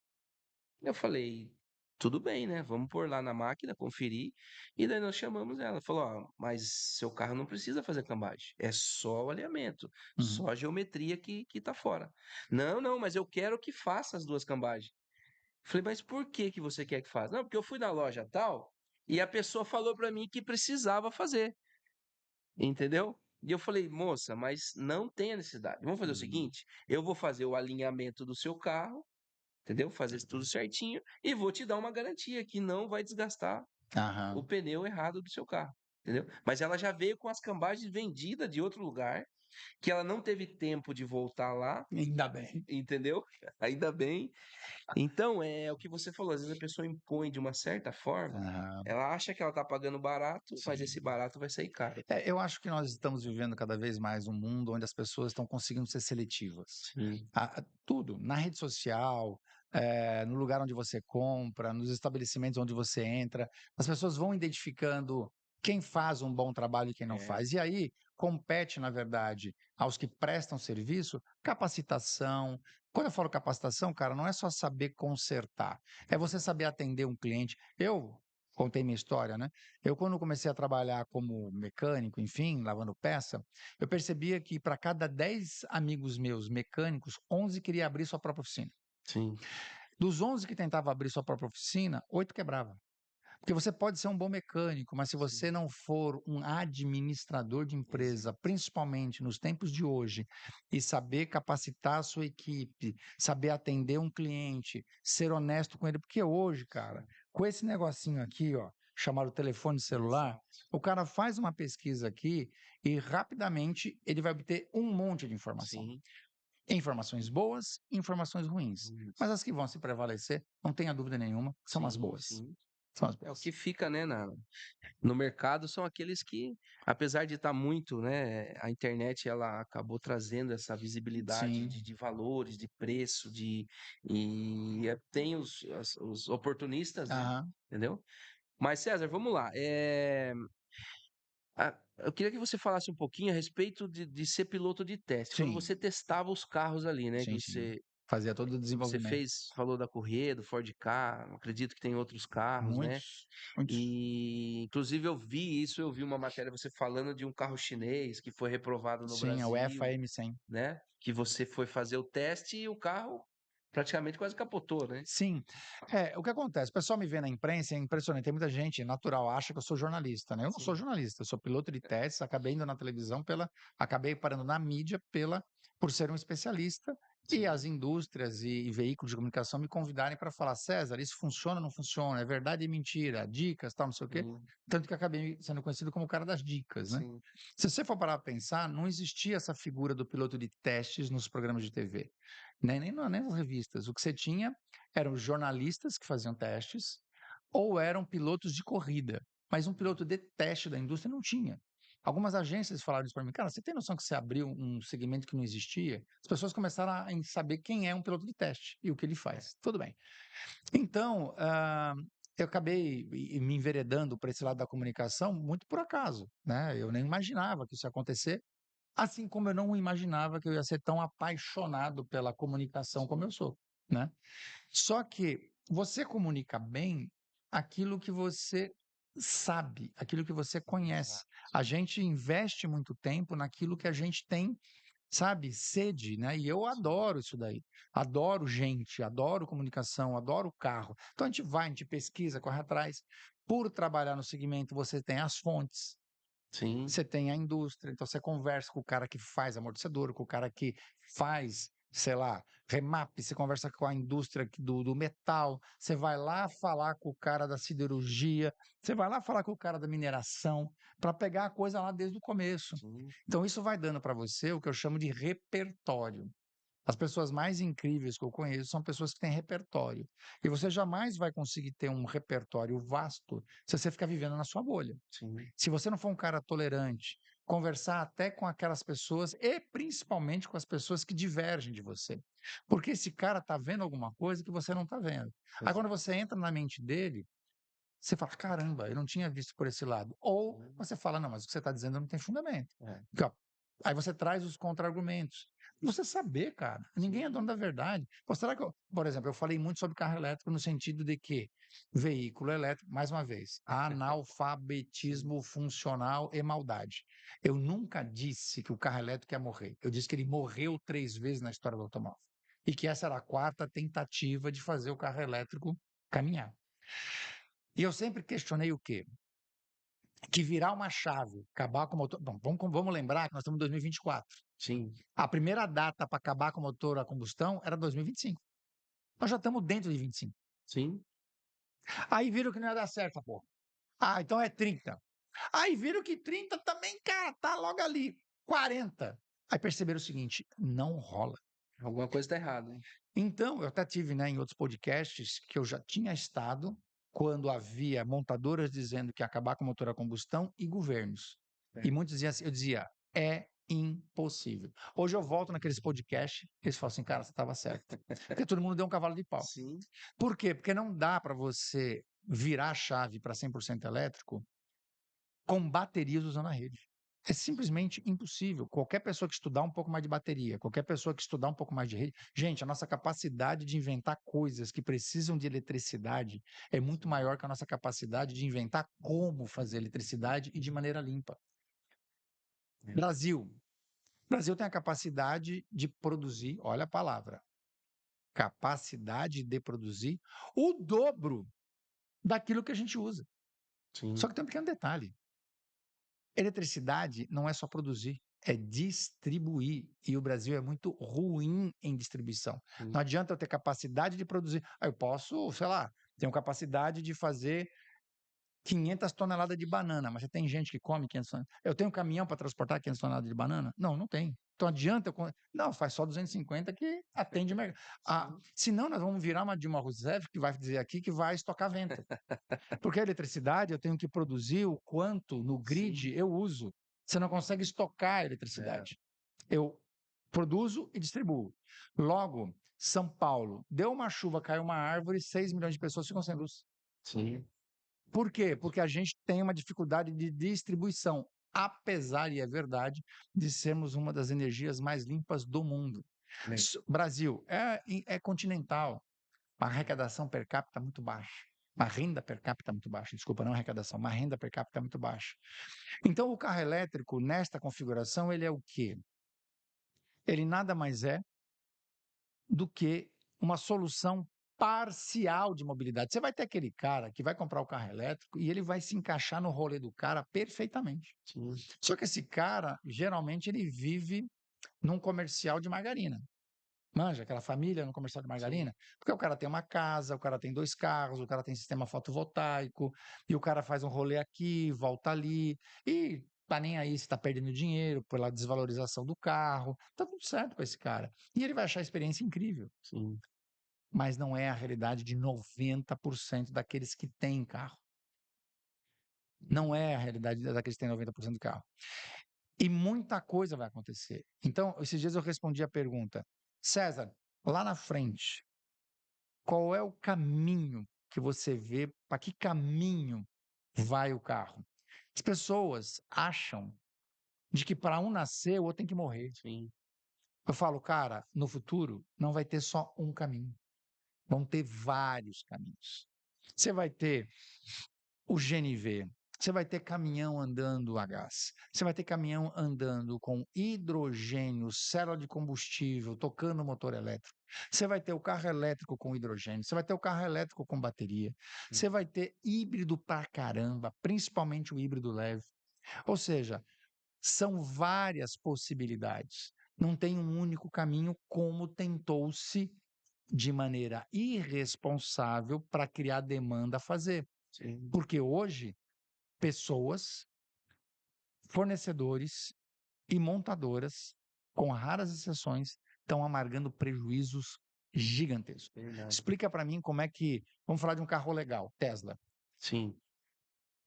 Eu falei: Tudo bem, né? Vamos pôr lá na máquina, conferir. E daí nós chamamos ela. Falou: Ó, mas seu carro não precisa fazer cambagem. É só o alinhamento, Uhum. só a geometria que tá fora. Não, não, mas eu quero que faça as 2 cambagens. Falei: Mas por que que você quer que faça? Não, porque eu fui na loja tal e a pessoa falou para mim que precisava fazer. Entendeu? E eu falei: "Moça, mas não tem a necessidade. Vamos fazer o Uhum. seguinte, eu vou fazer o alinhamento do seu carro, entendeu? Fazer isso tudo certinho e vou te dar uma garantia que não vai desgastar o Aham. pneu errado do seu carro", entendeu? Mas ela já veio com as cambagens vendidas de outro lugar, que ela não teve tempo de voltar lá, Ainda bem. entendeu? Ainda bem. Então, é o que você falou, às vezes a pessoa impõe de uma certa forma, Aham. ela acha que ela tá pagando barato, mas esse Sim. barato vai sair caro. Eu acho que nós estamos vivendo cada vez mais um mundo onde as pessoas estão conseguindo ser seletivas. Sim, Tudo, na rede social, no lugar onde você compra, nos estabelecimentos onde você entra, as pessoas vão identificando quem faz um bom trabalho e quem não é, faz. E aí compete, na verdade, aos que prestam serviço, capacitação. Quando eu falo capacitação, cara, não é só saber consertar, é você saber atender um cliente. Eu contei minha história, né? Eu, quando comecei a trabalhar como mecânico, enfim, lavando peça, eu percebia que para cada 10 amigos meus mecânicos, 11 queria abrir sua própria oficina. sim. Dos 11 que tentavam abrir sua própria oficina, 8 quebravam. Porque você pode ser um bom mecânico, mas se você Sim. não for um administrador de empresa, Exato. principalmente nos tempos de hoje, e saber capacitar a sua equipe, saber atender um cliente, ser honesto com ele, porque hoje, cara, Sim, com esse negocinho aqui, ó, chamado telefone celular, exato. o cara faz uma pesquisa aqui e rapidamente ele vai obter um monte de informação. Sim, Informações boas e informações ruins. Mas isso. as que vão se prevalecer, não tenha dúvida nenhuma, são as Sim, boas. sim. São as É o boas. que fica, né, no mercado são aqueles que, apesar de estar muito, né, a internet ela acabou trazendo essa visibilidade Sim. de valores, de preço, tem os oportunistas, né, Aham. entendeu? Mas César, vamos lá. Eu queria que você falasse um pouquinho a respeito de ser piloto de teste. Quando Sim, você testava os carros ali, né, que sim, sim. Fazia todo o você desenvolvimento. fez, falou da Corrêa, do Ford Ka, acredito que tem outros carros, né? Muitos, muitos. E inclusive eu vi uma matéria você falando de um carro chinês que foi reprovado no Sim, é o Brasil, FAM100. né? Que você foi fazer o teste e o carro praticamente quase capotou, né? Sim. O que acontece? O pessoal me vê na imprensa, é impressionante. Tem muita gente, natural, acha que eu sou jornalista, né? Eu não sou Sim, jornalista, eu sou piloto de testes, acabei indo na televisão acabei parando na mídia por ser um especialista, e sim, as indústrias e veículos de comunicação me convidarem para falar: César, isso funciona ou não funciona? É verdade e mentira? Dicas, tal, não sei o quê. sim, Tanto que acabei sendo conhecido como o cara das dicas, né? sim, Se você for parar para pensar, não existia essa figura do piloto de testes nos programas de TV, né? Nem nas revistas. O que você tinha eram jornalistas que faziam testes ou eram pilotos de corrida, mas um piloto de teste da indústria não tinha. Algumas agências falaram isso para mim: cara, você tem noção que você abriu um segmento que não existia? As pessoas começaram a saber quem é um piloto de teste e o que ele faz. Tudo bem. Então, eu acabei me enveredando para esse lado da comunicação muito por acaso, né? Eu nem imaginava que isso ia acontecer, assim como eu não imaginava que eu ia ser tão apaixonado pela comunicação como eu sou, né? Só que você comunica bem aquilo que você sabe, aquilo que você conhece. exato. A gente investe muito tempo naquilo que a gente tem, sabe, sede, né? E eu Sim, adoro isso daí. Adoro gente, adoro comunicação, adoro carro. Então a gente vai, a gente pesquisa, corre atrás. Por trabalhar no segmento, você tem as fontes, sim, você tem a indústria, então você conversa com o cara que faz amortecedor, com o cara que faz, sei lá, remap, você conversa com a indústria do metal, você vai lá falar com o cara da siderurgia, você vai lá falar com o cara da mineração, para pegar a coisa lá desde o começo. sim, Então isso vai dando para você o que eu chamo de repertório. As pessoas mais incríveis que eu conheço são pessoas que têm repertório. E você jamais vai conseguir ter um repertório vasto se você ficar vivendo na sua bolha. sim, Se você não for um cara tolerante, conversar até com aquelas pessoas e principalmente com as pessoas que divergem de você. Porque esse cara está vendo alguma coisa que você não está vendo. Aí quando exato. você entra na mente dele, você fala: caramba, eu não tinha visto por esse lado. Ou Sim, você fala: não, mas o que você está dizendo não tem fundamento. é, Porque, ó, aí você traz os contra-argumentos. Você saber, cara, ninguém é dono sim, da verdade. Pô, será que por exemplo, eu falei muito sobre carro elétrico no sentido de que veículo elétrico, mais uma vez, sim, analfabetismo funcional e maldade. Eu nunca disse que o carro elétrico ia morrer. Eu disse que ele morreu 3 vezes na história do automóvel. E que essa era a quarta tentativa de fazer o carro elétrico caminhar. E eu sempre questionei o quê? Que virar uma chave, acabar com o motor. Bom, vamos lembrar que nós estamos em 2024. sim, A primeira data para acabar com o motor a combustão era 2025. Nós já estamos dentro de 25. sim, Aí viram que não ia dar certo, pô. Ah, então é 30. Aí viram que 30 também, cara, tá logo ali. 40. Aí perceberam o seguinte: não rola. alguma coisa tá errada, hein? Então, eu até tive, né, em outros podcasts que eu já tinha estado quando havia montadoras dizendo que ia acabar com o motor a combustão e governos. E É, muitos diziam assim, eu dizia, é impossível. Hoje eu volto naqueles podcasts, eles falam assim, cara, você estava certo. Porque todo mundo deu um cavalo de pau. sim, Por quê? Porque não dá para você virar a chave para 100% elétrico com baterias usando a rede. É simplesmente impossível. Qualquer pessoa que estudar um pouco mais de bateria, qualquer pessoa que estudar um pouco mais de rede. Gente, a nossa capacidade de inventar coisas que precisam de eletricidade é muito sim, maior que a nossa capacidade de inventar como fazer eletricidade e de maneira limpa. é, Brasil. Brasil tem a capacidade de produzir, olha a palavra, capacidade de produzir o dobro daquilo que a gente usa. Só sim, que tem um pequeno detalhe. Eletricidade não é só produzir, é distribuir. E o Brasil é muito ruim em distribuição. Não sim, adianta eu ter capacidade de produzir. Eu posso, sei lá, tenho capacidade de fazer 500 toneladas de banana, mas você tem gente que come 500 toneladas. Eu tenho um caminhão para transportar 500 toneladas de banana? Não, não tem. Então adianta eu. Não, faz só 250 que atende o mercado. Ah, sim, senão nós vamos virar uma Dilma Rousseff que vai dizer aqui que vai estocar vento. Porque a eletricidade eu tenho que produzir o quanto no sim, grid eu uso. Você não consegue estocar a é, eletricidade. Eu produzo e distribuo. Logo, São Paulo, deu uma chuva, caiu uma árvore, 6 milhões de pessoas ficam sem luz. sim, Por quê? Porque a gente tem uma dificuldade de distribuição. apesar, e é verdade, de sermos uma das energias mais limpas do mundo. É. Brasil é continental, a arrecadação per capita muito baixa. A renda per capita muito baixa, desculpa, não arrecadação, uma renda per capita muito baixa. Então, o carro elétrico, nesta configuração, ele é o quê? Ele nada mais é do que uma solução parcial de mobilidade. Você vai ter aquele cara que vai comprar o carro elétrico e ele vai se encaixar no rolê do cara perfeitamente. Sim. Só que esse cara, geralmente, ele vive num comercial de margarina. Manja, aquela família no comercial de Sim. margarina? Porque o cara tem uma casa, o cara tem 2 carros, o cara tem sistema fotovoltaico, e o cara faz um rolê aqui, volta ali, e tá nem aí se tá perdendo dinheiro pela desvalorização do carro, tá tudo certo com esse cara. E ele vai achar a experiência incrível, Sim. mas não é a realidade de 90% daqueles que têm carro. Não é a realidade daqueles que têm 90% do carro. E muita coisa vai acontecer. Então, esses dias eu respondi a pergunta: César, lá na frente, qual é o caminho que você vê, para que caminho vai o carro? As pessoas acham de que para um nascer, o outro tem que morrer. Sim. Eu falo, cara, no futuro não vai ter só um caminho, vão ter vários caminhos. Você vai ter o GNV, você vai ter caminhão andando a gás, você vai ter caminhão andando com hidrogênio, célula de combustível, tocando motor elétrico. Você vai ter o carro elétrico com hidrogênio, você vai ter o carro elétrico com bateria, você vai ter híbrido pra caramba, principalmente o híbrido leve. Ou seja, são várias possibilidades. Não tem um único caminho, como tentou-se de maneira irresponsável para criar demanda a fazer. Sim. Porque hoje pessoas, fornecedores e montadoras, com raras exceções, estão amargando prejuízos gigantescos. Verdade. Explica para mim como é que, vamos falar de um carro legal, Tesla. Sim.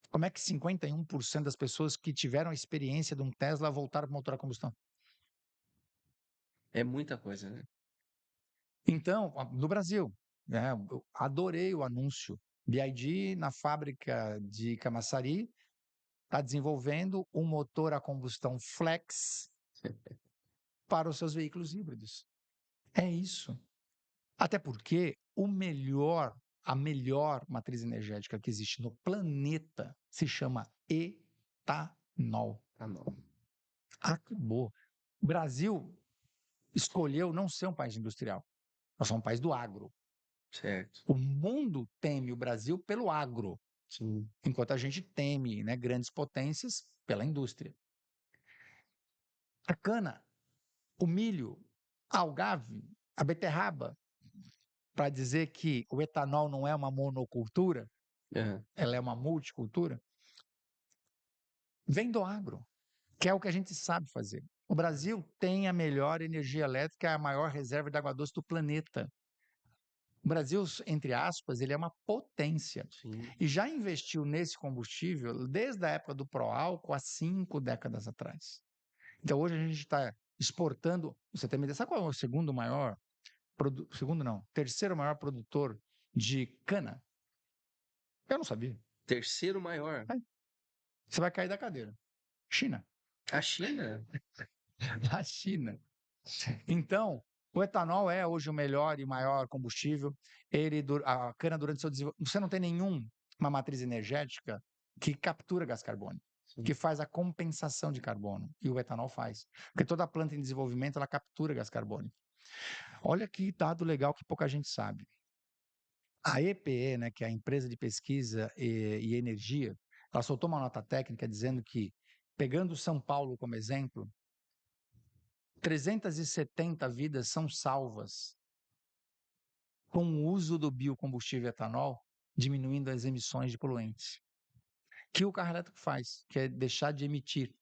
Como é que 51% das pessoas que tiveram a experiência de um Tesla voltaram para o motor a combustão? É muita coisa, né? Então, no Brasil, né, eu adorei o anúncio. BYD, na fábrica de Camaçari, está desenvolvendo um motor a combustão flex para os seus veículos híbridos. É isso. Até porque a melhor matriz energética que existe no planeta se chama etanol. Tá bom. Acabou. O Brasil escolheu não ser um país industrial. Nós somos um país do agro. Certo. O mundo teme o Brasil pelo agro, Sim. enquanto a gente teme, né, grandes potências pela indústria. A cana, o milho, a algave, a beterraba, para dizer que o etanol não é uma monocultura, Aham. ela é uma multicultura, vem do agro, que é o que a gente sabe fazer. O Brasil tem a melhor energia elétrica, a maior reserva de água doce do planeta. O Brasil, entre aspas, ele é uma potência. Sim. E já investiu nesse combustível desde a época do pró-álcool há 5 décadas atrás. Então, hoje a gente está exportando, você tem uma ideia, sabe qual é o segundo maior, segundo não, terceiro maior produtor de cana? Eu não sabia. Terceiro maior. Você vai cair da cadeira. China. A China? A China. Então, o etanol é hoje o melhor e maior combustível. A cana, durante seu desenvolvimento, você não tem nenhuma matriz energética que captura gás carbônico, Sim. que faz a compensação de carbono. E o etanol faz. Porque toda planta em desenvolvimento, ela captura gás carbônico. Olha que dado legal que pouca gente sabe. A EPE, né, que é a empresa de pesquisa e energia, ela soltou uma nota técnica dizendo que, pegando São Paulo como exemplo, 370 vidas são salvas com o uso do biocombustível etanol, diminuindo as emissões de poluentes. Que o carro elétrico faz, que é deixar de emitir.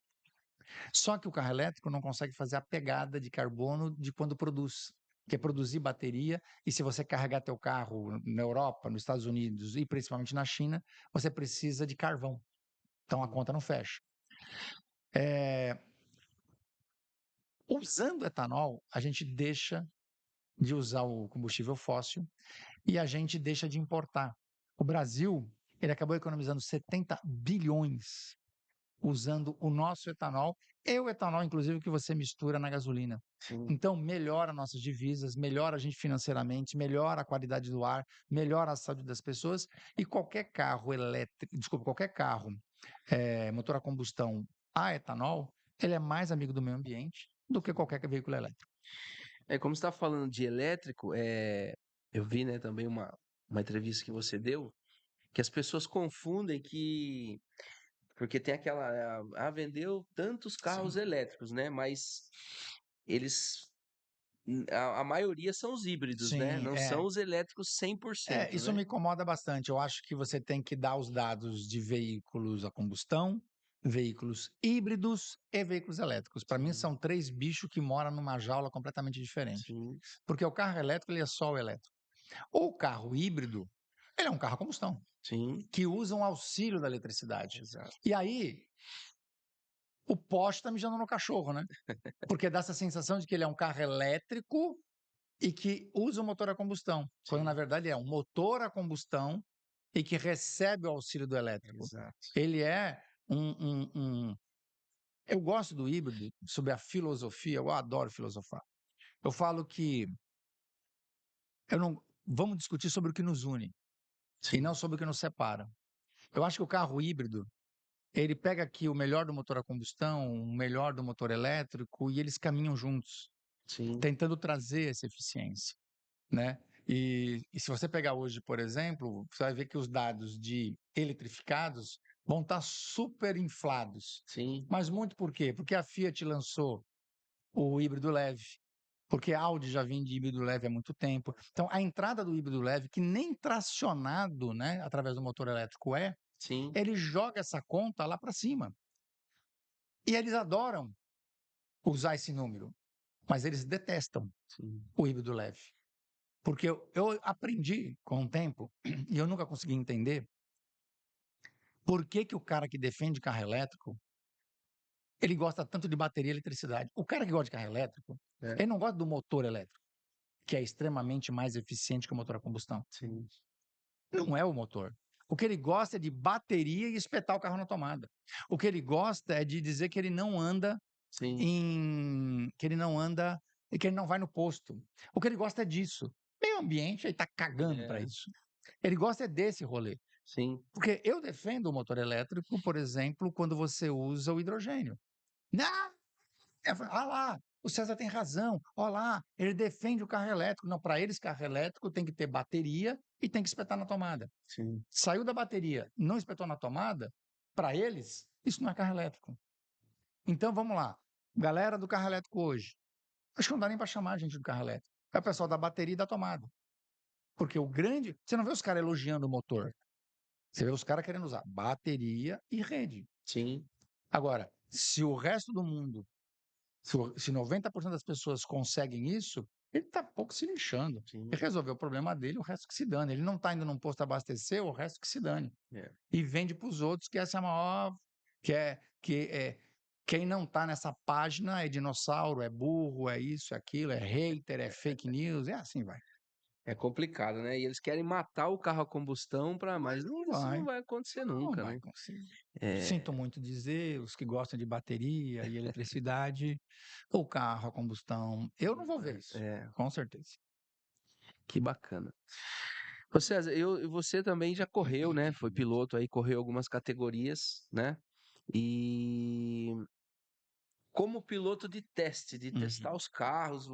Só que o carro elétrico não consegue fazer a pegada de carbono de quando produz, que é produzir bateria, e se você carregar teu carro na Europa, nos Estados Unidos e principalmente na China, você precisa de carvão. Então a conta não fecha. Usando etanol, a gente deixa de usar o combustível fóssil e a gente deixa de importar. O Brasil, ele acabou economizando 70 bilhões usando o nosso etanol e o etanol, inclusive, que você mistura na gasolina. Sim. Então, melhora nossas divisas, melhora a gente financeiramente, melhora a qualidade do ar, melhora a saúde das pessoas e qualquer carro elétrico, desculpa, qualquer carro motor a combustão a etanol, ele é mais amigo do meio ambiente do que qualquer veículo elétrico. Como você está falando de elétrico, eu vi, né, também uma entrevista que você deu, que as pessoas confundem que porque tem aquela, vendeu tantos carros Sim. elétricos, né? Mas eles, a maioria são os híbridos, né? Sim, Não são os elétricos 100%, isso né? me incomoda bastante. Eu acho que você tem que dar os dados de veículos a combustão, veículos híbridos e veículos elétricos. Para mim, Sim, são três bichos que moram numa jaula completamente diferente. sim, Porque o carro elétrico, ele é só o elétrico. O carro híbrido, ele é um carro a combustão, sim, que usa um auxílio da eletricidade. exato. E aí, o poste está mijando no cachorro, né? Porque dá essa sensação de que ele é um carro elétrico e que usa o motor a combustão, quando na Sim, verdade é um motor a combustão e que recebe o auxílio do elétrico. exato. Ele é eu gosto do híbrido sobre a filosofia, eu adoro filosofar. Eu falo que eu não vamos discutir sobre o que nos une e Sim, não sobre o que nos separa. Eu acho que o carro híbrido, ele pega aqui o melhor do motor a combustão, o melhor do motor elétrico e eles caminham juntos, sim, tentando trazer essa eficiência, né? E se você pegar hoje, por exemplo, você vai ver que os dados de eletrificados vão estar super inflados. sim, Mas muito por quê? Porque a Fiat lançou o híbrido leve, porque a Audi já vem de híbrido leve há muito tempo. Então, a entrada do híbrido leve, que nem tracionado, né, através do motor elétrico sim, ele joga essa conta lá para cima. E eles adoram usar esse número, mas eles detestam sim. o híbrido leve. Porque eu aprendi com o tempo, e eu nunca consegui entender, por que, que o cara que defende carro elétrico, ele gosta tanto de bateria e eletricidade. O cara que gosta de carro elétrico, É, ele não gosta do motor elétrico, que é extremamente mais eficiente que o motor a combustão. sim, Não é o motor. O que ele gosta é de bateria e espetar o carro na tomada. O que ele gosta é de dizer que ele não anda sim, que ele não anda e que ele não vai no posto. O que ele gosta é disso. Meio ambiente, ele está cagando para é, isso. Ele gosta é desse rolê. sim, Porque eu defendo o motor elétrico, por exemplo, quando você usa o hidrogênio. Não! Ah lá, o César tem razão. Olha lá, ele defende o carro elétrico. Não, para eles, carro elétrico tem que ter bateria e tem que espetar na tomada. sim. Saiu da bateria, não espetou na tomada, para eles, isso não é carro elétrico. Então vamos lá. Galera do carro elétrico hoje. Acho que não dá nem para chamar a gente do carro elétrico. É o pessoal da bateria e da tomada. Porque o grande. Você não vê os caras elogiando o motor. Você vê os caras querendo usar bateria e rede. Sim, Agora, se o resto do mundo, se 90% das pessoas conseguem isso, ele está pouco se lixando. sim, Ele resolveu o problema dele, o resto que se dane. Ele não está indo num posto abastecer, o resto que se dane. é. E vende para os outros que essa é a maior. Quem não está nessa página é dinossauro, é burro, é isso, é aquilo, é hater, é fake news, é assim vai. É complicado, né? E eles querem matar o carro a combustão para, mas Mas não, não isso não vai, vai acontecer não nunca, vai né? conseguir. É, Sinto muito dizer, os que gostam de bateria e eletricidade, o carro a combustão, eu não vou ver isso, é, com certeza. que bacana. Ô César, você também já correu, né? Foi piloto aí, correu algumas categorias, né? E como piloto de teste, de testar Uhum. os carros,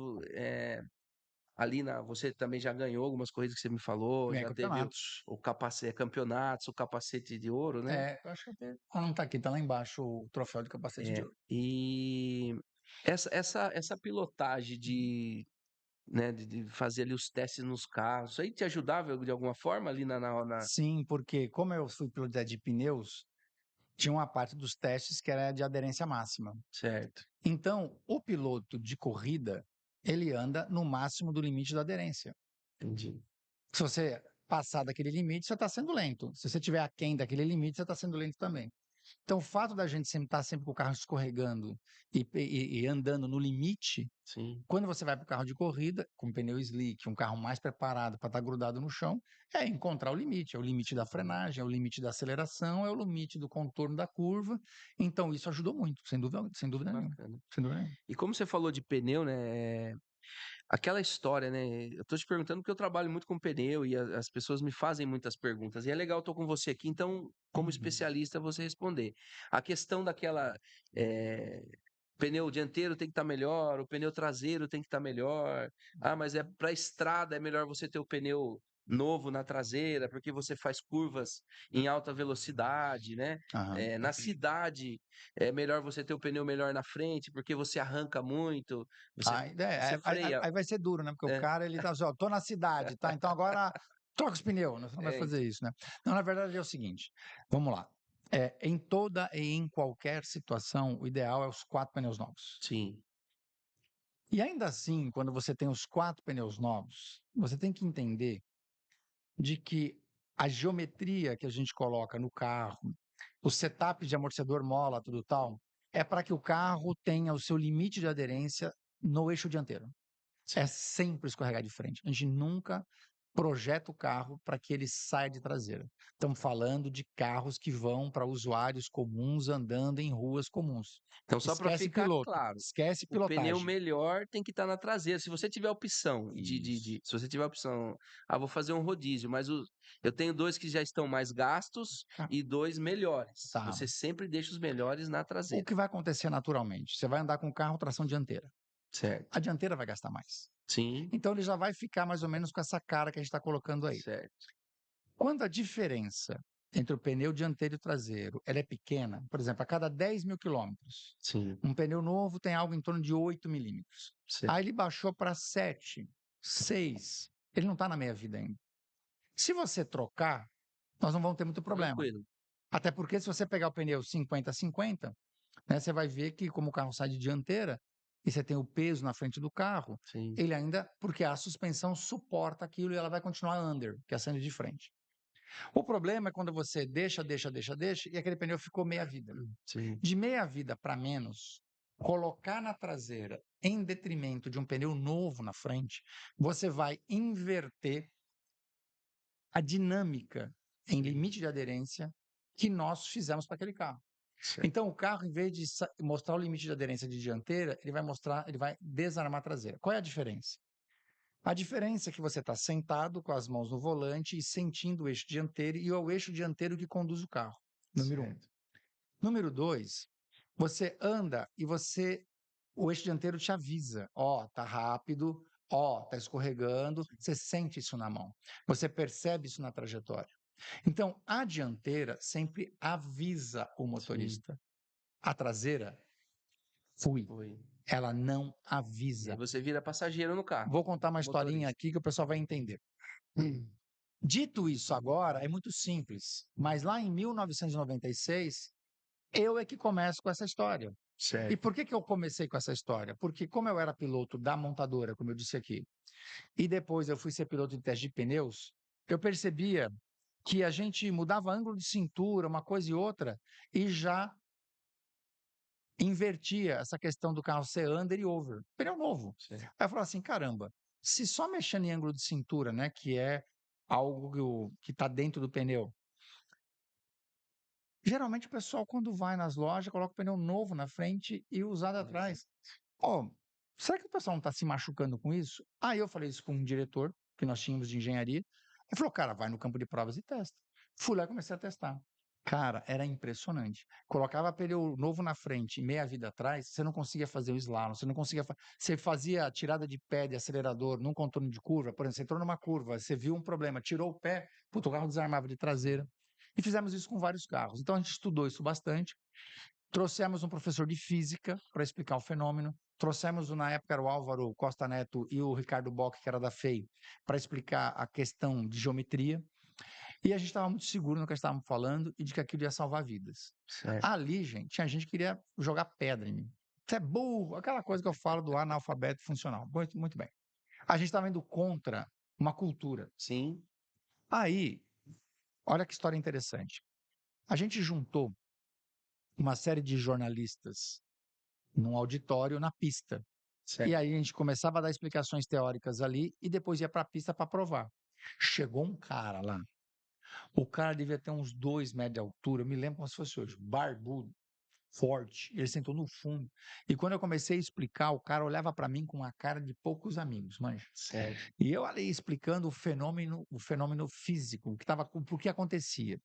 ali você também já ganhou algumas corridas que você me falou, Ganhei já teve o, campeonatos. o capacete, campeonatos, o capacete de ouro, né? Eu acho que até. Ah, não tá aqui, tá lá embaixo o troféu de capacete de É, ouro. e essa pilotagem de, né, de fazer ali os testes nos carros, isso aí te ajudava de alguma forma ali Sim, porque como eu fui piloto de pneus, tinha uma parte dos testes que era de aderência máxima. Certo, Então, o piloto de corrida, ele anda no máximo do limite da aderência. entendi. Se você passar daquele limite, você está sendo lento. Se você estiver aquém daquele limite, você está sendo lento também. Então, o fato da gente sempre estar sempre com o carro escorregando e andando no limite, Sim, quando você vai para o carro de corrida, com pneu slick, um carro mais preparado para estar grudado no chão, é encontrar o limite. É o limite da frenagem, é o limite da aceleração, é o limite do contorno da curva. Então, isso ajudou muito, sem dúvida nenhuma. bacana. Sem dúvida nenhuma. E como você falou de pneu, né, aquela história, né, eu tô te perguntando porque eu trabalho muito com pneu e as pessoas me fazem muitas perguntas, e é legal, eu tô com você aqui, então, como Uhum. especialista, você responder. A questão daquela, eh, pneu dianteiro tem que estar melhor, o pneu traseiro tem que estar melhor. Ah, mas é para estrada é melhor você ter o pneu novo na traseira, porque você faz curvas em alta velocidade, né. Aham. Na cidade é melhor você ter o pneu melhor na frente, porque você arranca muito, você Aí, você freia. aí vai ser duro, né? Porque o É, cara, ele tá assim, ó, tô na cidade, tá? Então agora troca os pneus, né? Você não vai fazer então. isso, né? Não, na verdade é o seguinte, vamos lá. Em toda e em qualquer situação, o ideal é os 4 pneus novos. Sim, E ainda assim, quando você tem os 4 pneus novos, você tem que entender de que a geometria que a gente coloca no carro, o setup de amortecedor mola, tudo tal, é para que o carro tenha o seu limite de aderência no eixo dianteiro. É sim. sempre escorregar de frente. A gente nunca projeta o carro para que ele saia de traseira. Estamos falando de carros que vão para usuários comuns andando em ruas comuns. Então só para Esquece ficar piloto, claro, esquece o pneu pilotagem. melhor tem que estar na traseira, se você tiver a opção Isso. se você tiver a opção: "Ah, vou fazer um rodízio, mas eu tenho 2 que já estão mais gastos Ca- e 2 melhores", Tá. você sempre deixa os melhores na O traseira. que vai acontecer naturalmente? Você vai andar com o carro tração dianteira. Certo. A dianteira vai gastar mais. Sim, Então ele já vai ficar mais ou menos com essa cara que a gente está colocando aí. certo. Quando a diferença entre o pneu dianteiro e o traseiro ela é pequena, por exemplo, a cada 10.000 quilômetros, Sim, um pneu novo tem algo em torno de 8 milímetros. certo. Aí ele baixou para 7, 6. Ele não está na meia-vida ainda. Se você trocar, nós não vamos ter muito problema. Tranquilo. Até porque se você pegar o pneu 50-50, né, você vai ver que como o carro sai de dianteira e você tem o peso na frente do carro, Sim, ele ainda, porque a suspensão suporta aquilo e ela vai continuar under, que é saindo de frente. O problema é quando você deixa e aquele pneu ficou meia vida. sim, De meia vida para menos, colocar na traseira em detrimento de um pneu novo na frente, você vai inverter a dinâmica em sim, limite de aderência que nós fizemos para aquele carro. certo. Então, o carro, em vez de mostrar o limite de aderência de dianteira, ele vai desarmar a traseira. Qual é a diferença? A diferença é que você está sentado com as mãos no volante e sentindo o eixo dianteiro, e é o eixo dianteiro que conduz o carro. Número um. Certo. Número dois, você anda e o eixo dianteiro te avisa: ó, tá rápido, ó, tá escorregando. Você sente isso na mão. Você percebe isso na trajetória. Então, a dianteira sempre avisa o Sim, motorista. A traseira, fui. foi. Ela não E aí avisa. você vira passageiro no carro, Vou contar uma historinha motorista. aqui que o pessoal vai entender. Dito isso agora, é muito simples, mas lá em 1996, eu é que começo com essa história. E Certo. por que eu comecei com essa história? Porque como eu era piloto da montadora, como eu disse aqui, e depois eu fui ser piloto de teste de pneus, eu percebia que a gente mudava ângulo de cintura, uma coisa e outra, e já invertia essa questão do carro ser under e over. Pneu novo. Certo. Aí eu falava assim, caramba, se só mexendo em ângulo de cintura, né, que é algo que está dentro do pneu. Geralmente o pessoal, quando vai nas lojas, coloca o pneu novo na frente e usado Exato. atrás. Ó, será que o pessoal não está se machucando com isso? Aí eu falei isso com um diretor que nós tínhamos de engenharia. Ele falou, cara, vai no campo de provas e testa. Fui lá e comecei a testar. Cara, era impressionante. Colocava pneu novo na frente e meia vida atrás, você não conseguia fazer o slalom, você não conseguia. Você fazia a tirada de pé de acelerador num contorno de curva, por exemplo, você entrou numa curva, você viu um problema, tirou o pé, puto, o carro desarmava de traseira. E fizemos isso com vários carros. Então a gente estudou isso bastante. Trouxemos um professor de física para explicar o fenômeno. Trouxemos, na época, era o Álvaro Costa Neto e o Ricardo Bock, que era da FEI, para explicar a questão de geometria. E a gente estava muito seguro no que estávamos falando e de que aquilo ia salvar vidas. Certo. Ali, gente, tinha gente que queria jogar pedra em mim. Você é burro, aquela coisa que eu falo do analfabeto funcional. Muito, muito bem. A gente estava indo contra uma cultura. Sim, Aí, olha que história interessante. A gente juntou uma série de jornalistas num auditório na pista. Certo. E aí a gente começava a dar explicações teóricas ali e depois ia para a pista para provar. Chegou um cara lá. O cara devia ter uns 2 metros de altura, eu me lembro como se fosse hoje, barbudo, forte. Ele sentou no fundo. E quando eu comecei a explicar, o cara olhava para mim com uma cara de poucos amigos, manja. Certo. E eu ali explicando o fenômeno físico, o que acontecia.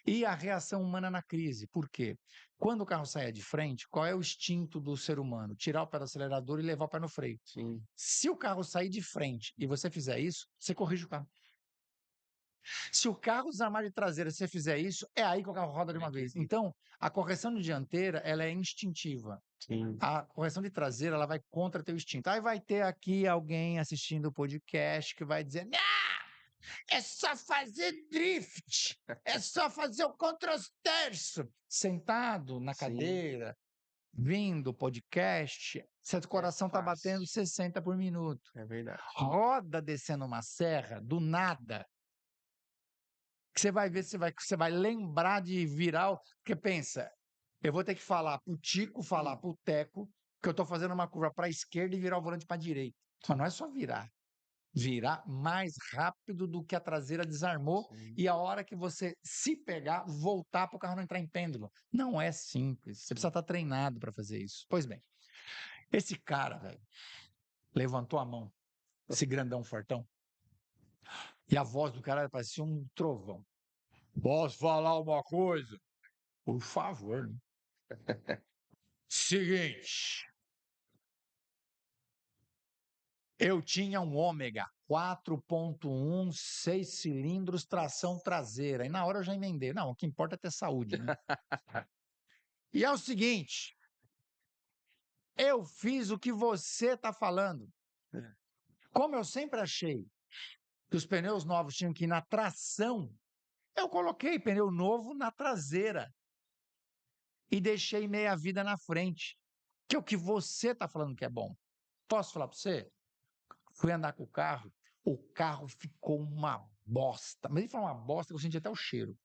E a reação humana na crise. Por quê? Quando o carro saia de frente, qual é o instinto do ser humano? Tirar o pé do acelerador e levar o pé no freio. Sim. Se o carro sair de frente e você fizer isso, você corrige o carro. Se o carro usar margem traseira e você fizer isso, é aí que o carro roda de uma vez. Então, a correção de dianteira, ela é instintiva. Sim. A correção de traseira, ela vai contra teu instinto. Aí vai ter aqui alguém assistindo o podcast que vai dizer: é só fazer drift, é só fazer o contrasterço. Sentado na Sim. cadeira, vindo o podcast, seu coração está batendo fácil. 60 por minuto. É verdade. Roda descendo uma serra, do nada. Que você vai ver, você vai lembrar de virar. Porque pensa, eu vou ter que falar pro Tico, falar pro Teco, que eu estou fazendo uma curva para a esquerda e virar o volante para a direita. Mas não é só virar. Virar mais rápido do que a traseira desarmou. Sim. E a hora que você se pegar, voltar para o carro não entrar em pêndulo. Não é simples. Você precisa estar treinado para fazer isso. Pois bem, esse cara, velho, levantou a mão, esse grandão fortão, e a voz do cara parecia um trovão. Posso falar uma coisa? Por favor. Né? Seguinte. Eu tinha um ômega 4.1, 6 cilindros, tração traseira. E na hora eu já emendei. Não, o que importa é ter saúde, né? E é o seguinte, eu fiz o que você está falando. Como eu sempre achei que os pneus novos tinham que ir na tração, eu coloquei pneu novo na traseira e deixei meia vida na frente. Que é o que você está falando que é bom. Posso falar para você? Fui andar com o carro ficou uma bosta. Mas ele foi uma bosta que eu senti até o cheiro.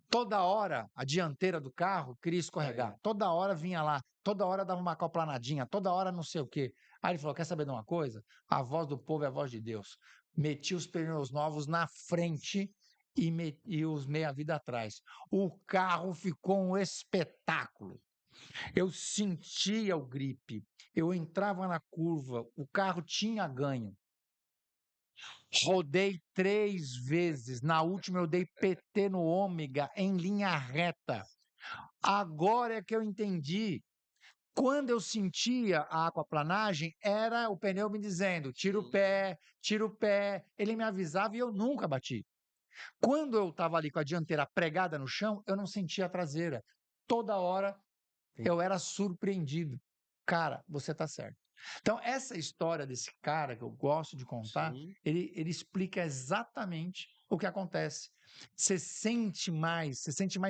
Toda hora a dianteira do carro queria escorregar. Toda hora vinha lá. Toda hora dava uma acoplanadinha. Toda hora não sei o quê. Aí ele falou, quer saber de uma coisa? A voz do povo é a voz de Deus. Meti os pneus novos na frente e os meia-vida atrás. O carro ficou um espetáculo. Eu sentia o gripe. Eu entrava na curva. O carro tinha ganho. Rodei 3 vezes. Na última eu dei PT no ômega em linha reta. Agora é que eu entendi. Quando eu sentia a aquaplanagem, era o pneu me dizendo, tira o pé, tira o pé. Ele me avisava e eu nunca bati. Quando eu estava ali com a dianteira pregada no chão, eu não sentia a traseira. Toda hora eu era surpreendido. Cara, você está certo. Então, essa história desse cara que eu gosto de contar, ele explica exatamente o que acontece. Você sente mais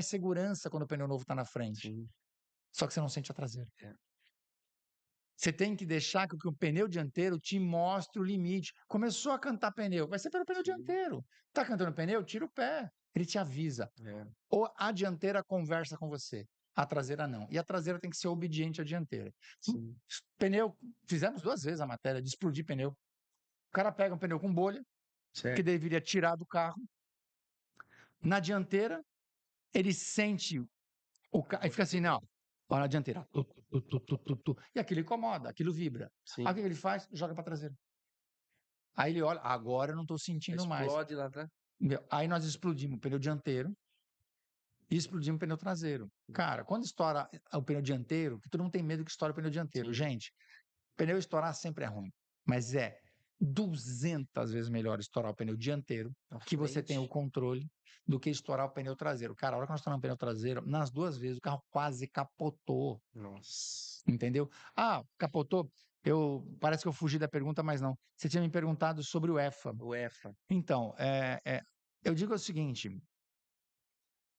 segurança quando o pneu novo está na frente. Sim. Só que você não sente a traseira. É. Você tem que deixar que o pneu dianteiro te mostre o limite. Começou a cantar pneu, vai ser pelo pneu dianteiro. Tá cantando pneu? Tira o pé. Ele te avisa. Ou a dianteira conversa com você. A traseira não. E a traseira tem que ser obediente à dianteira. Sim. Pneu, fizemos 2 vezes a matéria de explodir pneu. O cara pega um pneu com bolha, que Certo. deveria tirar do carro. Na dianteira, ele sente o carro, e fica assim, não, ó, na dianteira. E aquilo incomoda, aquilo vibra. Sim. Aí o que ele faz? Joga para traseira. Aí ele olha, agora eu não estou sentindo mais. Explode lá atrás. Aí nós explodimos o pneu dianteiro e explodimos o pneu traseiro. Cara, quando estoura o pneu dianteiro, que todo mundo tem medo que estoure o pneu dianteiro. Sim. Gente, pneu estourar sempre é ruim, mas é 200 vezes melhor estourar o pneu dianteiro, que você tem o controle, do que estourar o pneu traseiro. Cara, a hora que nós estouramos o pneu traseiro, nas 2 vezes o carro quase capotou. Nossa. Entendeu? Ah, capotou. Parece que eu fugi da pergunta, mas não. Você tinha me perguntado sobre o EFA. O EFA. Então, eu digo o seguinte: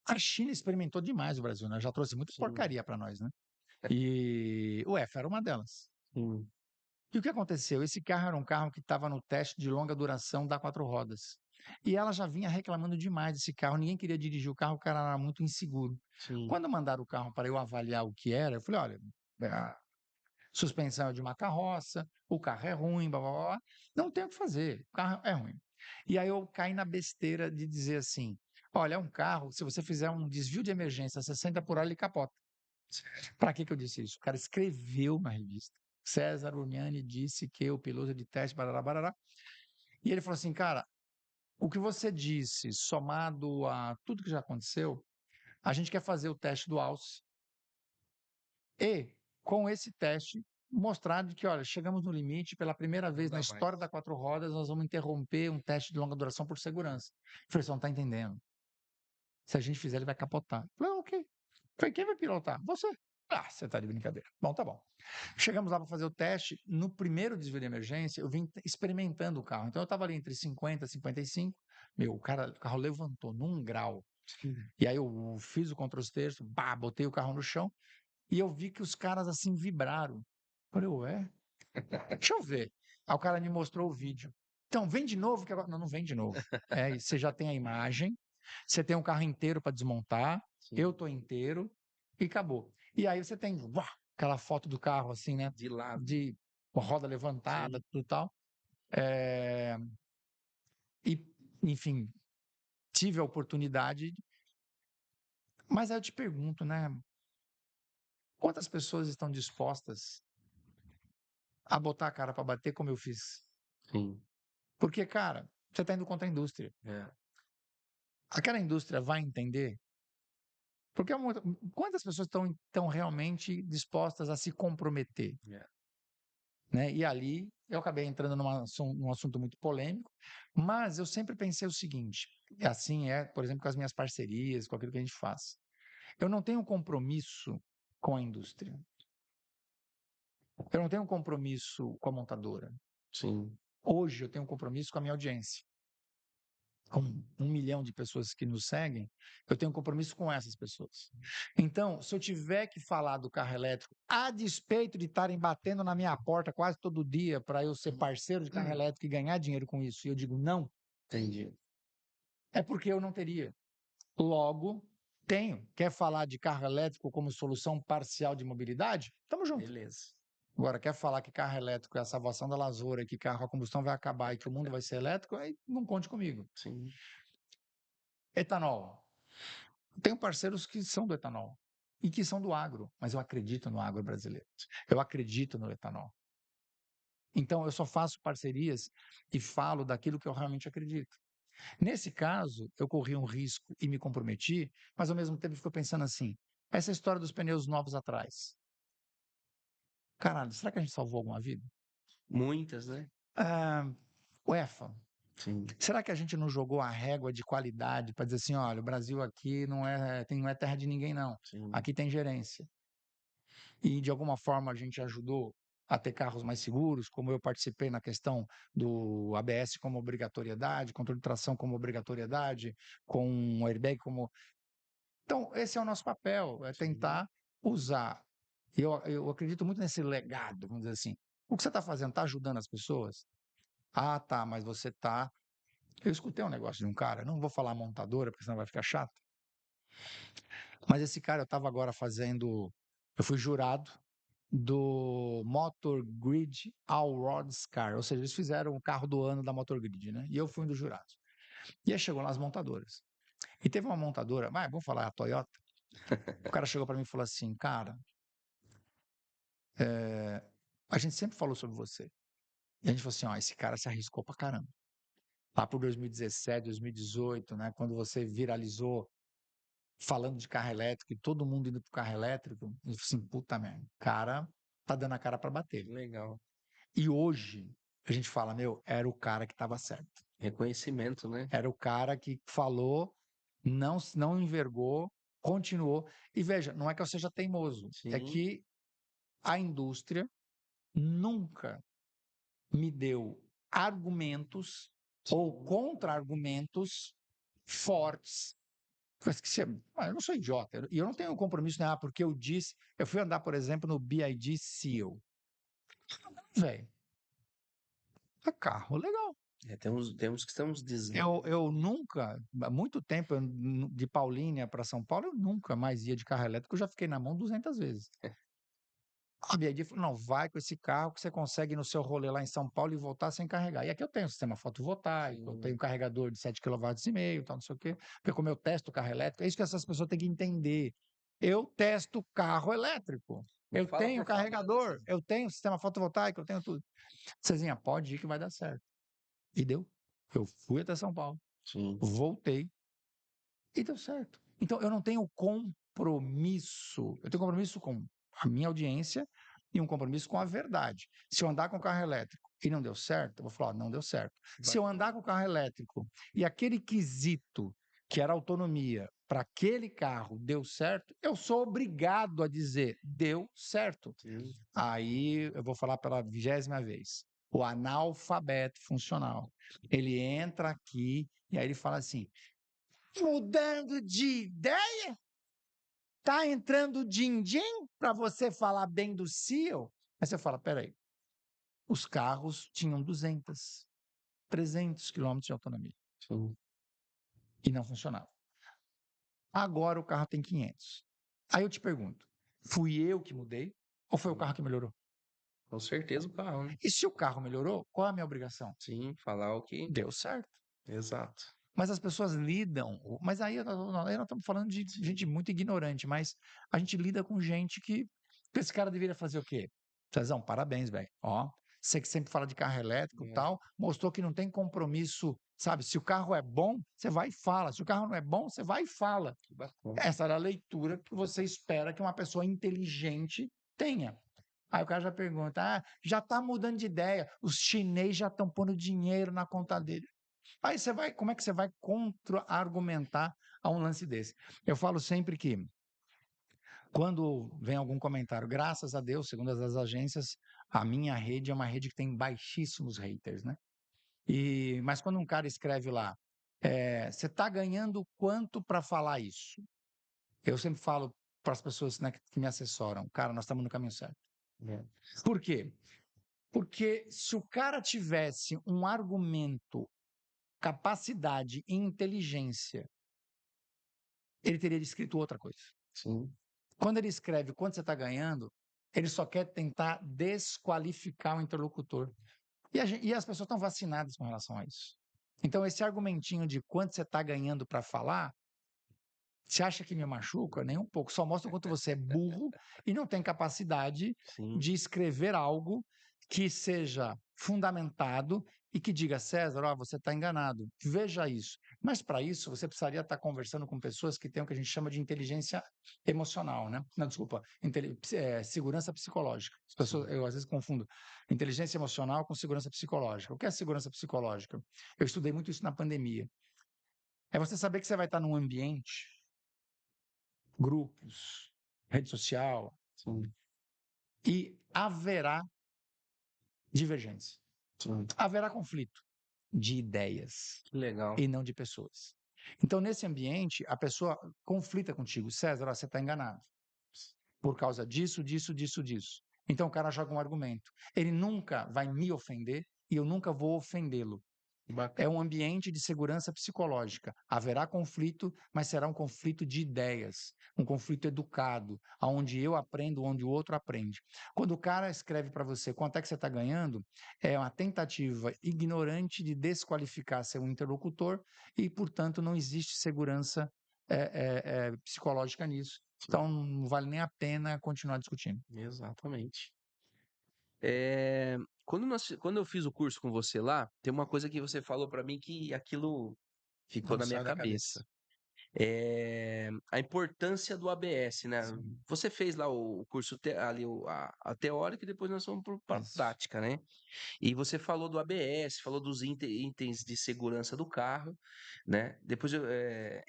a China experimentou demais o Brasil, né? Já trouxe muita porcaria para nós, né? E o EFA era uma delas. E o que aconteceu? Esse carro era um carro que estava no teste de longa duração da 4 rodas. E ela já vinha reclamando demais desse carro, ninguém queria dirigir o cara era muito inseguro. Sim. Quando mandaram o carro para eu avaliar o que era, eu falei: "Olha, a suspensão é de uma carroça, o carro é ruim, blá-blá-blá, não tem o que fazer, o carro é ruim". E aí eu caí na besteira de dizer assim: "Olha, é um carro, se você fizer um desvio de emergência a 60 por hora, ele capota". Para que eu disse isso? O cara escreveu na revista. César Uniani disse que o piloto de teste, barará, barará. E ele falou assim: "Cara, o que você disse, somado a tudo que já aconteceu, a gente quer fazer o teste do alce e, com esse teste, mostrar de que, olha, chegamos no limite, pela primeira Não vez dá na mais. história da 4 rodas, nós vamos interromper um teste de longa duração por segurança". Eu falei: "Você não está entendendo. Se a gente fizer, ele vai capotar". Eu falei: "Ok". Eu falei: "Quem vai pilotar?". "Você". "Ah, você está de brincadeira". Bom, tá bom. Chegamos lá para fazer o teste. No primeiro desvio de emergência, eu vim experimentando o carro. Então eu estava ali entre 50 e 55. Meu, o carro levantou num grau. E aí eu fiz o controle terço, pá, botei o carro no chão e eu vi que os caras assim vibraram. Falei: "Ué, deixa eu ver". Aí o cara me mostrou o vídeo. "Então, vem de novo que agora". "Não, não vem de novo. É, você já tem a imagem, você tem um carro inteiro para desmontar, eu Sim. tô inteiro e acabou". E aí você tem, uá, aquela foto do carro assim, né, De lado. de com a roda levantada, Sim. tudo tal. Eh, e, enfim, tive a oportunidade. Mas aí eu te pergunto, né, quantas pessoas estão dispostas a botar a cara para bater como eu fiz? Sim. Porque, cara, você está indo contra a indústria. É. Aquela indústria vai entender? Porque quantas pessoas estão realmente dispostas a se comprometer? É. Né? E ali eu acabei entrando num assunto muito polêmico, mas eu sempre pensei o seguinte: e assim é, por exemplo, com as minhas parcerias, com aquilo que a gente faz. Eu não tenho compromisso com a indústria. Eu não tenho compromisso com a montadora. Sim. Hoje eu tenho um compromisso com a minha audiência. Com 1 milhão de pessoas que nos seguem, eu tenho um compromisso com essas pessoas. Então, se eu tiver que falar do carro elétrico, a despeito de estarem batendo na minha porta quase todo dia para eu ser parceiro de carro elétrico e ganhar dinheiro com isso, e eu digo não, Entendi. é porque eu não teria. Logo, tenho. Quer falar de carro elétrico como solução parcial de mobilidade? Tamo junto. Beleza. Agora, quer falar que carro elétrico é a salvação da lavoura, que carro a combustão vai acabar e que o mundo vai ser elétrico? Aí não conte comigo. Sim. Etanol. Tenho parceiros que são do etanol e que são do agro, mas eu acredito no agro brasileiro. Eu acredito no etanol. Então, eu só faço parcerias e falo daquilo que eu realmente acredito. Nesse caso, eu corri um risco e me comprometi, mas ao mesmo tempo fico pensando assim: essa história dos pneus novos atrás. Caralho, será que a gente salvou alguma vida? Muitas, né? Ah, UEFA, Sim. será que a gente não jogou a régua de qualidade para dizer assim: olha, o Brasil aqui não é terra de ninguém, não. Sim. Aqui tem gerência. E de alguma forma a gente ajudou a ter carros mais seguros, como eu participei na questão do ABS como obrigatoriedade, controle de tração como obrigatoriedade, com o airbag como. Então, esse é o nosso papel, é Sim. tentar usar. Eu acredito muito nesse legado, vamos dizer assim. O que você está fazendo está ajudando as pessoas? Ah, tá, mas você está. Eu escutei um negócio de um cara, não vou falar montadora, porque senão vai ficar chato, mas esse cara eu estava agora fazendo. Eu fui jurado do Motor Grid Awards Car, ou seja, eles fizeram o carro do ano da Motor Grid, né? E eu fui um dos jurados. E aí chegou lá as montadoras. E teve uma montadora, vamos falar a Toyota. O cara chegou para mim e falou assim: cara, a gente sempre falou sobre você. E a gente falou assim: ó, esse cara se arriscou pra caramba. Lá por 2017, 2018, né? Quando você viralizou falando de carro elétrico e todo mundo indo pro carro elétrico, eu falei assim: puta merda, cara tá dando a cara para bater. Legal. E hoje a gente fala, meu, era o cara que estava certo. Reconhecimento, né? Era o cara que falou, não envergou, continuou. E veja, não é que eu seja teimoso, é Sim. que a indústria nunca me deu argumentos ou contra-argumentos fortes. Eu esqueci, eu não sou idiota, e eu não tenho compromisso, né? Porque eu disse, eu fui andar, por exemplo, no BID Seal. Velho, é carro legal. Temos que estamos Eu nunca, há muito tempo, de Paulínia para São Paulo, eu nunca mais ia de carro elétrico, eu já fiquei na mão 200 vezes. A minha dia falou: não, vai com esse carro que você consegue ir no seu rolê lá em São Paulo e voltar sem carregar. E aqui eu tenho sistema fotovoltaico, eu tenho carregador de 7,5 kW, tal, não sei o quê. Porque como eu testo carro elétrico, é isso que essas pessoas têm que entender. Eu testo carro elétrico. Não Eu fala tenho por fora, né, carregador, César? eu tenho sistema fotovoltaico, eu tenho tudo. Cezinha, pode ir que vai dar certo. E deu. Eu fui até São Paulo, Sim. voltei e deu certo. Então, eu não tenho compromisso. Eu tenho compromisso com a minha audiência e um compromisso com a verdade. Se eu andar com carro elétrico e não deu certo, eu vou falar: "Ó, não deu certo". Se eu andar com carro elétrico e aquele quesito, que era autonomia, para aquele carro deu certo, eu sou obrigado a dizer: deu certo. Sim. Aí eu vou falar pela 20ª vez. O analfabeto funcional. Ele entra aqui e aí ele fala assim: mudando de ideia? Tá entrando din-din para você falar bem do CEO? Aí você fala: peraí, os carros tinham 200, 300 quilômetros de autonomia Sim. e não funcionava. Agora o carro tem 500. Aí eu te pergunto: fui eu que mudei ou foi o carro que melhorou? Com certeza o carro, né? E se o carro melhorou, qual é a minha obrigação? Sim, falar o que. Deu certo. Exato. Mas as pessoas lidam, mas aí nós estamos falando de gente muito ignorante, mas a gente lida com gente que esse cara deveria fazer o quê? Cezão, parabéns, velho. Ó, você que sempre fala de carro elétrico e É, tal, mostrou que não tem compromisso, sabe? Se o carro é bom, você vai e fala. Se o carro não é bom, você vai e fala. que bacana. Essa era a leitura que você espera que uma pessoa inteligente tenha. Aí o cara já pergunta: ah, já está mudando de ideia, os chineses já estão pondo dinheiro na conta dele. Aí você vai, como é que você vai contra-argumentar a um lance desse? Eu falo sempre que, quando vem algum comentário, graças a Deus, segundo as agências, a minha rede é uma rede que tem baixíssimos haters, né? Mas quando um cara escreve lá, você está ganhando quanto para falar isso? Eu sempre falo para as pessoas, né, que me assessoram: cara, nós estamos no caminho certo. É. Por quê? Porque se o cara tivesse um argumento, capacidade e inteligência, ele teria escrito outra coisa. Sim. Quando ele escreve quanto você está ganhando, ele só quer tentar desqualificar o interlocutor. E as pessoas estão vacinadas com relação a isso. Então, esse argumentinho de quanto você está ganhando para falar, você acha que me machuca? Nem um pouco. Só mostra o quanto você é burro e não tem capacidade Sim. de escrever algo que seja fundamentado e que diga: César, ó, você está enganado. Veja isso. Mas para isso, você precisaria estar conversando com pessoas que têm o que a gente chama de inteligência emocional, né? Não, desculpa, segurança psicológica. As pessoas, Sim. eu às vezes confundo inteligência emocional com segurança psicológica. O que é segurança psicológica? Eu estudei muito isso na pandemia. É você saber que você vai estar num ambiente, grupos, rede social, Sim. e haverá divergência. Sim. Haverá conflito de ideias Que legal. e não de pessoas. Então, nesse ambiente, a pessoa conflita contigo: César, ó, você está enganado por causa disso, disso, disso, disso. Então, o cara joga um argumento. Ele nunca vai me ofender e eu nunca vou ofendê-lo. Que É bacana. um ambiente de segurança psicológica. Haverá conflito, mas será um conflito de ideias, um conflito educado, onde eu aprendo, onde o outro aprende. Quando o cara escreve para você quanto é que você está ganhando, é uma tentativa ignorante de desqualificar seu interlocutor e, portanto, não existe segurança psicológica nisso. Sim. Então, não vale nem a pena continuar discutindo. Exatamente. Quando eu fiz o curso com você lá, tem uma coisa que você falou para mim que aquilo ficou Não na minha sai da cabeça. cabeça. A importância do ABS, né? Sim, Você fez lá o curso ali a teórica e depois nós fomos para a isso. prática, né? E você falou do ABS, falou dos itens de segurança do carro, né?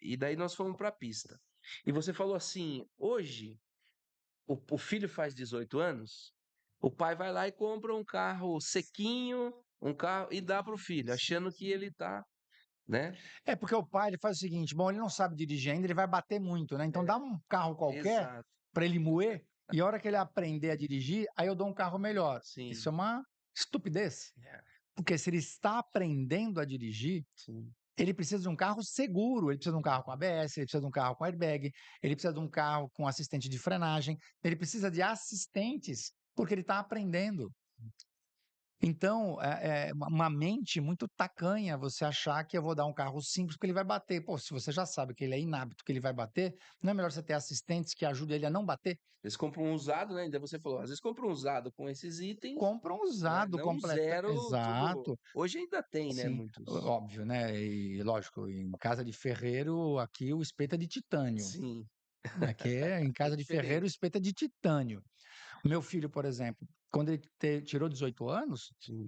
E daí nós fomos para a pista. E você falou assim: hoje o filho faz 18 anos, o pai vai lá e compra um carro sequinho, um carro e dá para o filho, achando que ele tá, né? É porque o pai ele faz o seguinte: bom, ele não sabe dirigir ainda, ele vai bater muito, né? Então dá um carro qualquer Exato, para ele moer, e a hora que ele aprender a dirigir, aí eu dou um carro melhor. Isso sim. é uma estupidez. Porque se ele está aprendendo a dirigir, sim. ele precisa de um carro seguro, ele precisa de um carro com ABS, ele precisa de um carro com airbag, ele precisa de um carro com assistente de frenagem, ele precisa de assistentes, porque ele está aprendendo. Então, é uma mente muito tacanha você achar que eu vou dar um carro simples porque ele vai bater. Pô, se você já sabe que ele é inábito, que ele vai bater, não é melhor você ter assistentes que ajudem ele a não bater? Eles compram um usado, né, ainda você falou, às vezes compra um usado com esses itens, Compra um né, usado não completa, zero, tudo exato. hoje ainda tem, né, Sim, muitos. óbvio, né, e lógico, em casa de ferreiro, aqui o espeto é de titânio. Sim, Aqui em é casa de ferreiro, o diferente. espeto é de titânio. O meu filho, por exemplo, quando ele tirou 18 anos, Sim,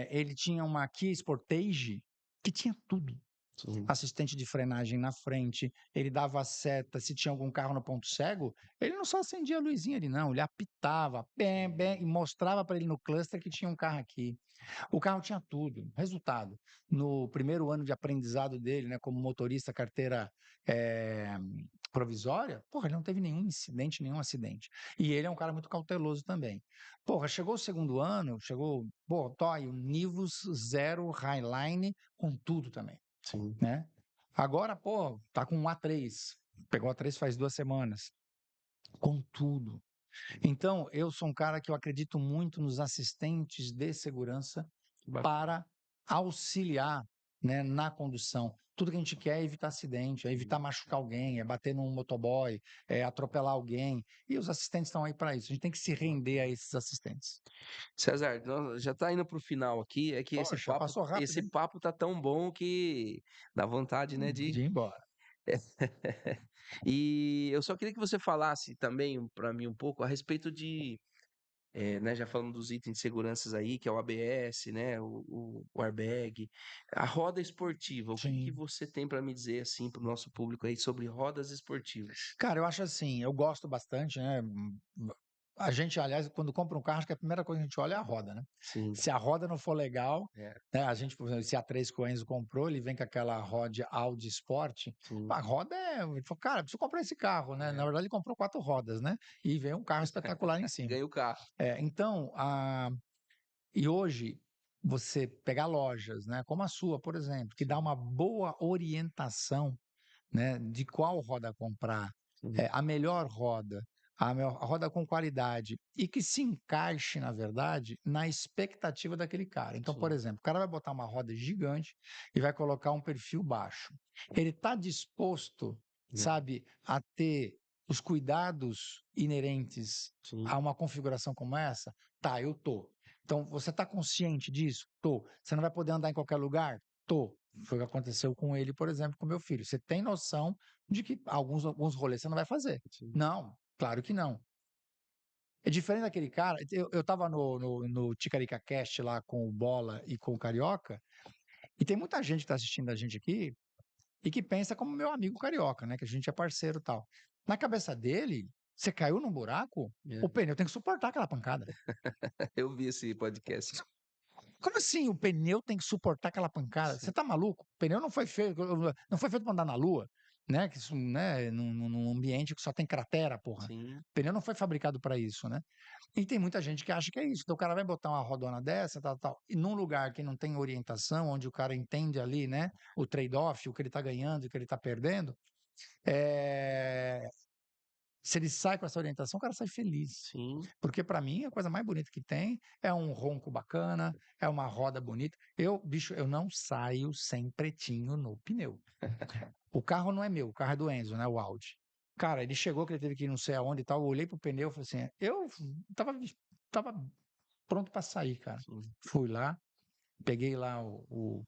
ele tinha uma Kia Sportage que tinha tudo. sim. Assistente de frenagem na frente, ele dava a seta, se tinha algum carro no ponto cego, ele não só acendia a luzinha ali não, ele apitava, bem, bem, e mostrava para ele no cluster que tinha um carro aqui. O carro tinha tudo. Resultado, no primeiro ano de aprendizado dele, né, como motorista, carteira eh, provisória, porra, ele não teve nenhum incidente, nenhum acidente. E ele é um cara muito cauteloso também. Porra, chegou o segundo ano, chegou, pô, Toy, o Nivus Zero Highline com tudo também, Sim. né? Agora, pô, tá com um A3. Pegou a 3 faz 2 semanas. Com tudo. Então, eu sou um cara que eu acredito muito nos assistentes de segurança Bacana. para auxiliar, né, na condução. Tudo que a gente quer é evitar acidente, é evitar machucar alguém, é bater num motoboy, é atropelar alguém. E os assistentes estão aí para isso. A gente tem que se render a esses assistentes. César, já tá indo para o final aqui, é que esse Poxa, papo passou rápido, esse hein? papo tá tão bom que dá vontade, né, de De ir embora. E eu só queria que você falasse também para mim um pouco a respeito de, né, já falando dos itens de seguranças aí, que é o ABS, né, o airbag, a roda esportiva, o que que Sim. você tem para me dizer, assim, para o nosso público aí sobre rodas esportivas? Cara, eu acho assim, eu gosto bastante, né? A gente, aliás, quando compra um carro, acho que a primeira coisa que a gente olha é a roda, né? Sim, Se a roda não for legal, é, né? A gente, por exemplo, esse A3 que o Enzo comprou, ele vem com aquela roda Audi Sport. sim, A roda é. Ele falou, cara, preciso comprar esse carro, né? Na é. verdade, ele comprou 4 rodas, né? E vem um carro espetacular em cima. Ganha o carro. Então, e hoje, você pegar lojas, né? Como a sua, por exemplo, que dá Sim, uma boa orientação, né, de qual roda comprar, sim, a melhor roda, a roda com qualidade e que se encaixe, na verdade, na expectativa daquele cara. Então, por sim, exemplo, o cara vai botar uma roda gigante e vai colocar um perfil baixo. Ele está disposto, é, sabe, a ter os cuidados inerentes sim, a uma configuração como essa? Tá, eu tô. Então, você está consciente disso? Tô. Você não vai poder andar em qualquer lugar? Tô. Foi o que aconteceu com ele, por exemplo, com meu filho. Você tem noção de que alguns rolês você não vai fazer? sim, Não, claro que não. É diferente daquele cara. Eu tava no Ticarica Cast lá com o Bola e com o Carioca, e tem muita gente que tá assistindo a gente aqui e que pensa como meu amigo Carioca, né? Que a gente é parceiro e tal. Na cabeça dele, você caiu num buraco, o é. pneu tem que suportar aquela pancada. Eu vi esse podcast. Como assim o pneu tem que suportar aquela pancada? Você Sim, tá maluco? O pneu não foi feito para andar na Lua, né? Que isso, né? Num ambiente que só tem cratera, porra. sim, O pneu não foi fabricado para isso, né? E tem muita gente que acha que é isso. Então o cara vai botar uma rodona dessa, tal, tal, e num lugar que não tem orientação, onde o cara entende ali, né? O trade-off, o que ele tá ganhando e o que ele tá perdendo. é, Se ele sai com essa orientação, o cara sai feliz. sim. Porque para mim a coisa mais bonita que tem é um ronco bacana, é uma roda bonita. Bicho, eu não saio sem pretinho no pneu. O carro não é meu, o carro é do Enzo, né, o Audi. Cara, ele chegou que ele teve que ir não sei aonde e tal, eu olhei pro pneu e falei assim, eu tava, tava pronto para sair, cara. Sim. Fui lá, peguei lá o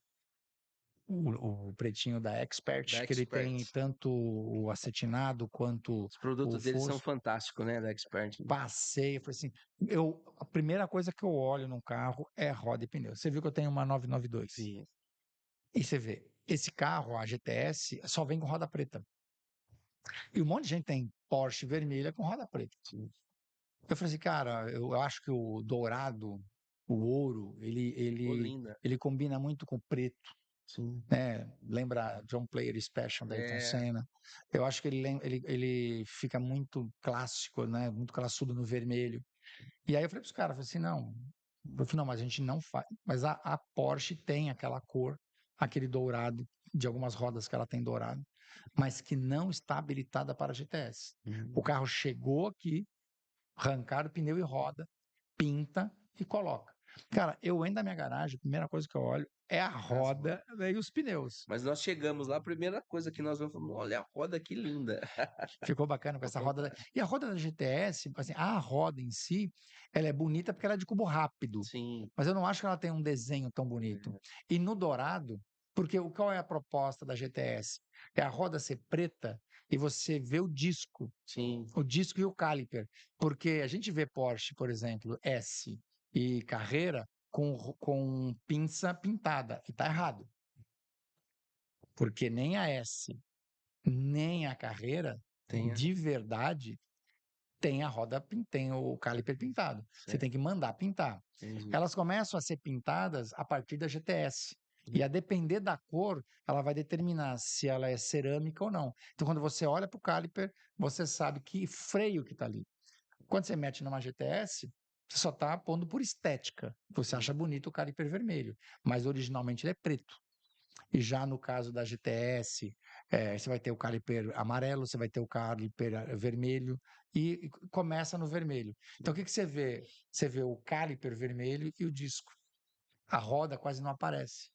pretinho da Da Expert, que ele Expert. tem tanto o acetinado quanto Os o produtos deles são fosco. fantásticos, né, da Expert. Passei, eu falei assim, a primeira coisa que eu olho num carro é roda e pneu. Você viu que eu tenho uma 992. Vi. E você vê, esse carro, a GTS, só vem com roda preta. E um monte de gente tem Porsche vermelha com roda preta. Sim. Eu falei assim, cara, eu acho que o dourado, o ouro, ele, Ficou ele, linda. ele combina muito com o preto, Sim. né? Lembra John Player Special da Ayrton É, Senna? Eu acho que ele fica muito clássico, né? Muito classudo no vermelho. E aí eu falei para os caras, falei assim, não. Eu falei: "Não, mas a gente não faz". Mas a Porsche tem aquela cor, aquele dourado, de algumas rodas que ela tem dourado, mas que não está habilitada para GTS. O Hum. carro chegou aqui, arrancaram o pneu e roda, pinta e coloca. Cara, eu entro na minha garagem, a primeira coisa que eu olho é a As rodas. roda, né, e os pneus. Mas nós chegamos lá, a primeira coisa que nós vamos falar: "Olha a roda que linda". Ficou bacana com Ao essa roda contrário. e a roda da GTS, assim, a roda em si, ela é bonita porque ela é de cubo rápido, Sim. mas eu não acho que ela tenha um desenho tão bonito. É. E no dourado, porque qual é a proposta da GTS? É a roda ser preta e você vê Sim. o disco e o caliper, porque a gente vê Porsche, por exemplo, S e Carrera com pinça pintada, e tá errado, porque nem a S, nem a Carrera, Tem a de verdade, tem a roda tem o caliper pintado. Você certo, tem que mandar pintar. entendi. Elas começam a ser pintadas a partir da GTS. E Hum. a depender da cor, ela vai determinar se ela é cerâmica ou não. Então, quando você olha para o caliper, você sabe que freio que está ali. Quando você mete numa GTS, você só está pondo por estética. Você Sim. acha bonito o caliper vermelho, mas originalmente ele é preto. E já no caso da GTS, você vai ter o caliper amarelo, você vai ter o caliper vermelho, e começa no vermelho. Então, o que que você vê? Você vê o caliper vermelho e o disco. A roda quase não aparece.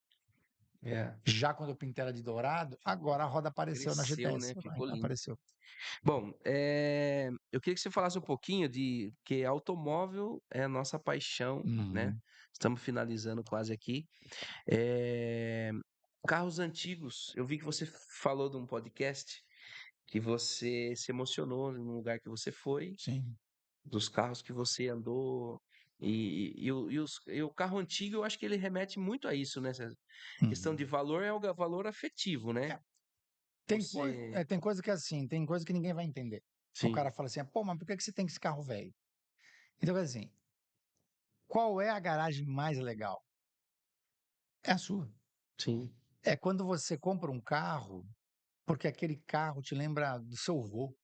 É, Já quando eu pintei ela de dourado, agora a roda apareceu na cresceu, GTS. né, ficou lindo. Apareceu. Bom, eu queria que você falasse um pouquinho de que automóvel é a nossa paixão, né, Uhum. estamos finalizando quase aqui. Eh, Carros antigos, eu vi que você falou de um podcast que você se emocionou no lugar que você foi, Sim. dos carros que você andou, e o carro antigo eu acho que ele remete muito a isso, né, essa questão de Uhum. valor é o valor afetivo, né. É, Você tem coisa que é assim, tem coisa que ninguém vai entender. O sim, cara fala assim: "Pô, mas por que que você tem esse carro velho?" Então, assim, qual é a garagem mais legal? É a sua. sim, É quando você compra um carro, porque aquele carro te lembra do seu vô.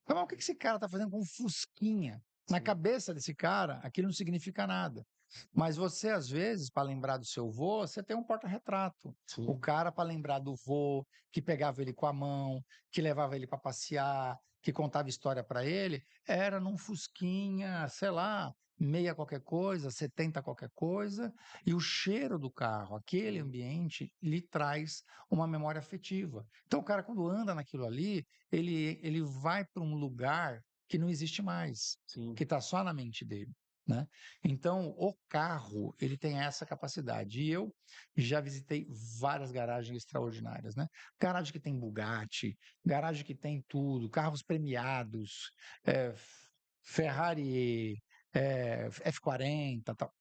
Fala: "Mas o que que esse cara está fazendo com um fusquinha?" Na sim, cabeça desse cara, aquilo não significa nada. Mas você, às vezes, para lembrar do seu vô, você tem um porta-retrato. O sim, cara, para lembrar do vô, que pegava ele com a mão, que levava ele para passear, que contava história para ele, era num fusquinha, sei lá, meia qualquer coisa, 70 qualquer coisa, e o cheiro do carro, aquele sim, ambiente, lhe traz uma memória afetiva. Então o cara, quando anda naquilo ali, ele vai para um lugar que não existe mais, sim, que está só na mente dele, né. Então, o carro, ele tem essa capacidade. E eu já visitei várias garagens extraordinárias, né. Garagem que tem Bugatti, garagem que tem tudo, carros premiados, Ferrari, F40, tal.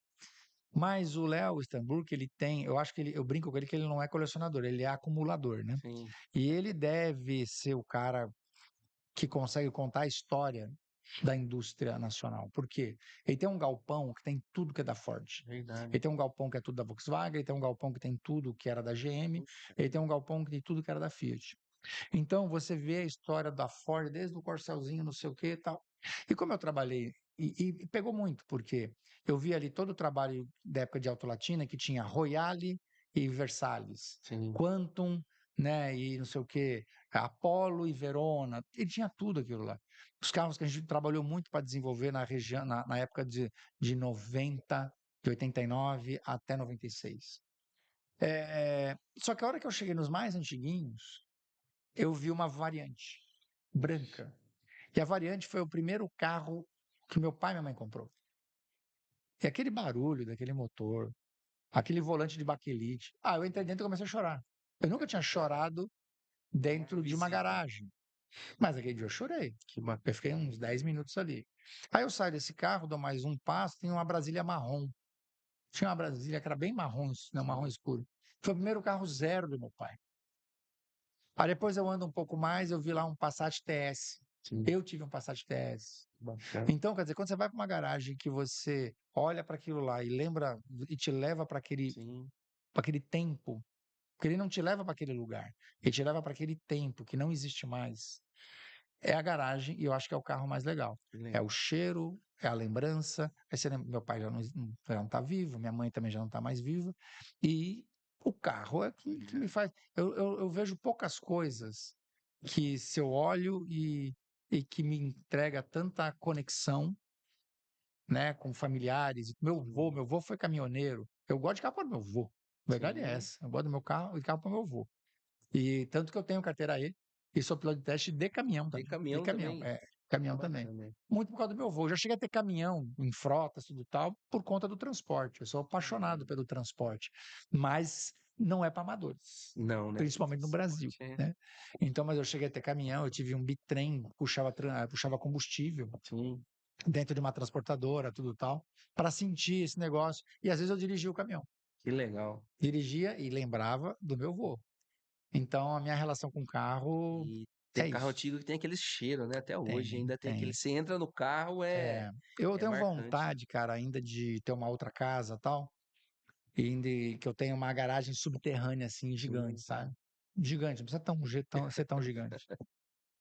Mas o Léo Stambur, ele tem, eu acho que eu brinco com ele que ele não é colecionador, ele é acumulador, né. sim, E ele deve ser o cara que consegue contar a história da indústria nacional. Por quê? Ele tem um galpão que tem tudo que é da Ford. Ele verdade. tem um galpão que é tudo da Volkswagen, ele tem um galpão que tem tudo que era da GM, Puxa ele tem vida. um galpão que tem tudo que era da Fiat. Então você vê a história da Ford desde o Corcelzinho, não sei o que e tal. E como eu trabalhei, e pegou muito, porque eu vi ali todo o trabalho da época de Auto Latina que tinha Royale e Versalhes, Sim, Quantum, né, e não sei o que, Apollo e Verona, e tinha tudo aquilo lá. Os carros que a gente trabalhou muito para desenvolver na região, na época de 90, de 89 até 96. Só que a hora que eu cheguei nos mais antiguinhos, eu vi uma variante branca. E a variante foi o primeiro carro que meu pai e minha mãe comprou. E aquele barulho daquele motor, aquele volante de baquelite. Eu entrei dentro e comecei a chorar. Eu nunca tinha chorado dentro de uma visita, garagem. Mas aquele dia eu chorei. que bacana. Eu fiquei uns 10 minutos ali. Aí eu saio desse carro, dou mais um passo, tem uma Brasília marrom. Tinha uma Brasília que era bem marrom, não, marrom Sim, escuro. Foi o primeiro carro zero do meu pai. Aí depois eu ando um pouco mais, eu vi lá um Passat TS. sim, Eu tive um Passat TS. bacana. Então, quer dizer, quando você vai para uma garagem que você olha para aquilo lá e lembra e te leva Sim, para aquele tempo, porque ele não te leva para aquele lugar, ele te leva para aquele tempo que não existe mais. É a garagem e eu acho que é o carro mais legal. que É o legal. cheiro, é a lembrança, aí você lembra, meu pai já não está vivo, minha mãe também já não está mais viva, e o carro é que me faz. Eu vejo poucas coisas que se eu olho e que me entrega tanta conexão, né, com familiares. Meu avô foi caminhoneiro. Eu gosto de carro para meu avô. A verdade é Sim. essa. Eu gosto do meu carro e carro para meu avô. E tanto que eu tenho carteira E e sou piloto de teste de caminhão Tem também. De caminhão caminhão, também. é, caminhão também. Bacana. Muito por causa do meu avô. Eu já cheguei a ter caminhão em frotas, tudo tal, por conta do transporte. Eu sou apaixonado pelo transporte, mas não é para amadores, Não, né? principalmente no Brasil, Transporte é. né? Então, mas eu cheguei a ter caminhão, eu tive um bitrem, puxava combustível Sim. dentro de uma transportadora, tudo tal, para sentir esse negócio. E às vezes eu dirigia o caminhão. Que legal. Dirigia e lembrava do meu avô. Então, a minha relação com o carro E tem é carro isso. antigo que tem aquele cheiro, né? Até hoje Tem, ainda tem aquele. tem. Você entra no carro, É, eu é tenho marcante. vontade, cara, ainda de ter uma outra casa tal, que eu tenha uma garagem subterrânea, assim, gigante, Sim. sabe? Gigante, não precisa ser tão gigante.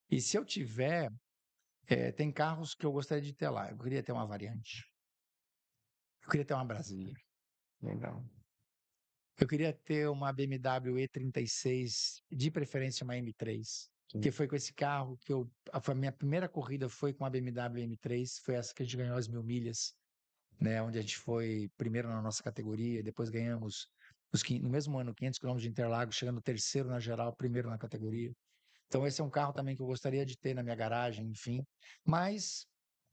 E se eu tiver, tem carros que eu gostaria de ter lá. Eu queria ter uma Variante. Eu queria ter uma Brasília. Legal. Eu queria ter uma BMW E36, de preferência uma M3, Sim. que foi com esse carro que a minha primeira corrida foi com a BMW M3, foi essa que a gente ganhou as 1.000 milhas, né, onde a gente foi primeiro na nossa categoria, depois ganhamos no mesmo ano 500 quilômetros de Interlagos, chegando terceiro na geral, primeiro na categoria. Então esse é um carro também que eu gostaria de ter na minha garagem, enfim. Mas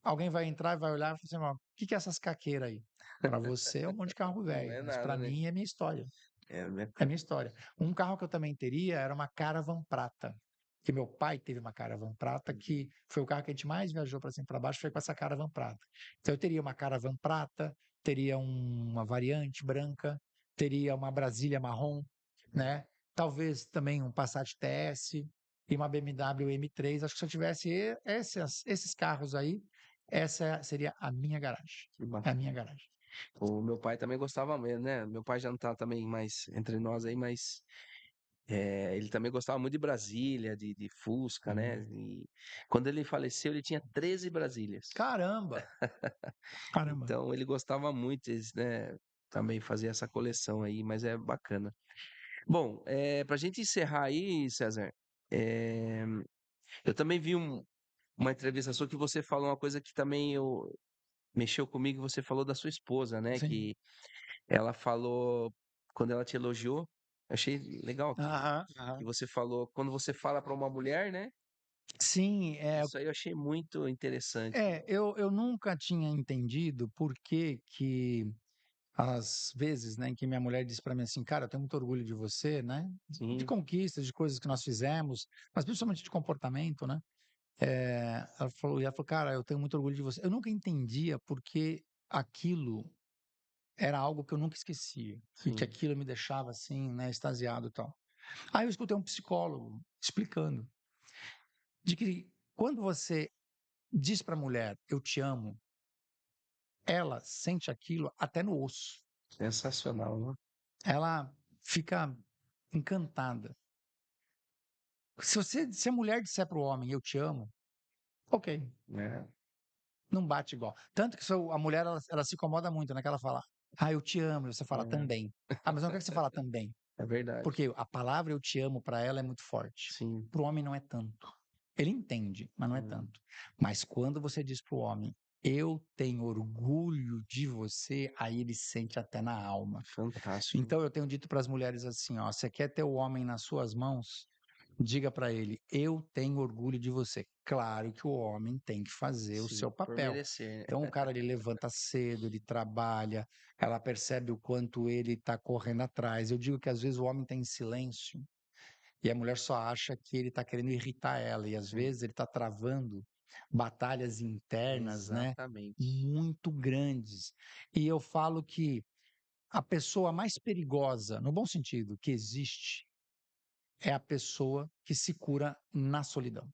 alguém vai entrar e vai olhar e falar assim, ó, o que que é essas caqueiras aí? Para você é um monte de carro Não velho, é mas para nada, né? mim é minha história. É, né? É a minha história. Um carro que eu também teria era uma Caravan prata, que meu pai teve uma Caravan prata, que foi o carro que a gente mais viajou para cima e para baixo, foi com essa Caravan prata. Então eu teria uma Caravan prata, teria uma Variante branca, teria uma Brasília marrom, né? Talvez também um Passat TS e uma BMW M3. Acho que se eu tivesse esses carros aí, essa seria a minha garagem. Que É a bacana. minha garagem. O meu pai também gostava mesmo, né? Meu pai já não tá também mais entre nós aí, mas ele também gostava muito de Brasília, de Fusca, né? Hum. E quando ele faleceu, ele tinha 13 Brasílias. Caramba! Caramba! Então ele gostava muito, né? Também fazer essa coleção aí, mas é bacana. Bom, pra gente encerrar aí, César, eh, eu também vi uma entrevista sua que você falou uma coisa que também mexeu comigo, você falou da sua esposa, né? Sim. Que ela falou, quando ela te elogiou, eu achei legal Aham, que aham. você falou, quando você fala para uma mulher, né? Sim, Isso aí eu achei muito interessante. eu nunca tinha entendido por que que, às vezes, né, em que minha mulher disse para mim assim: "Cara, eu tenho muito orgulho de você", né, de Sim, conquistas, de coisas que nós fizemos, mas principalmente de comportamento, né. Ela falou: "Cara, eu tenho muito orgulho de você". Eu nunca entendia porque aquilo era algo que eu nunca esquecia, e que sim, aquilo me deixava, assim, né, extasiado e tal. Aí eu escutei um psicólogo explicando de que quando você diz para a mulher: "Eu te amo", ela sente aquilo até no osso. sensacional, né? Ela fica encantada. Se a mulher disser para o homem: "Eu te amo", ok, É, não bate igual. Tanto que a mulher ela se incomoda muito, né, que ela fala: "Ah, eu te amo", e você fala: é, "Também". Ah, mas eu não quero que você fala "também", é verdade. porque a palavra "eu te amo" para ela é muito forte. Sim, Para o homem não é tanto. Ele entende, mas não é hum, tanto. Mas quando você diz para o homem: "Eu tenho orgulho de você", aí ele sente até na alma. fantástico. Então eu tenho dito para as mulheres assim, ó: "Você quer ter o homem nas suas mãos? Diga para ele: 'Eu tenho orgulho de você'". Claro que o homem tem que fazer o Sim, seu por papel. merecer, Então né? o cara ele levanta cedo, ele trabalha, ela percebe o quanto ele está correndo atrás. Eu digo que às vezes o homem está em silêncio e a mulher só acha que ele está querendo irritar ela e às Sim, vezes ele está travando batalhas internas, né, exatamente. muito grandes. E eu falo que a pessoa mais perigosa, no bom sentido, que existe, é a pessoa que se cura na solidão,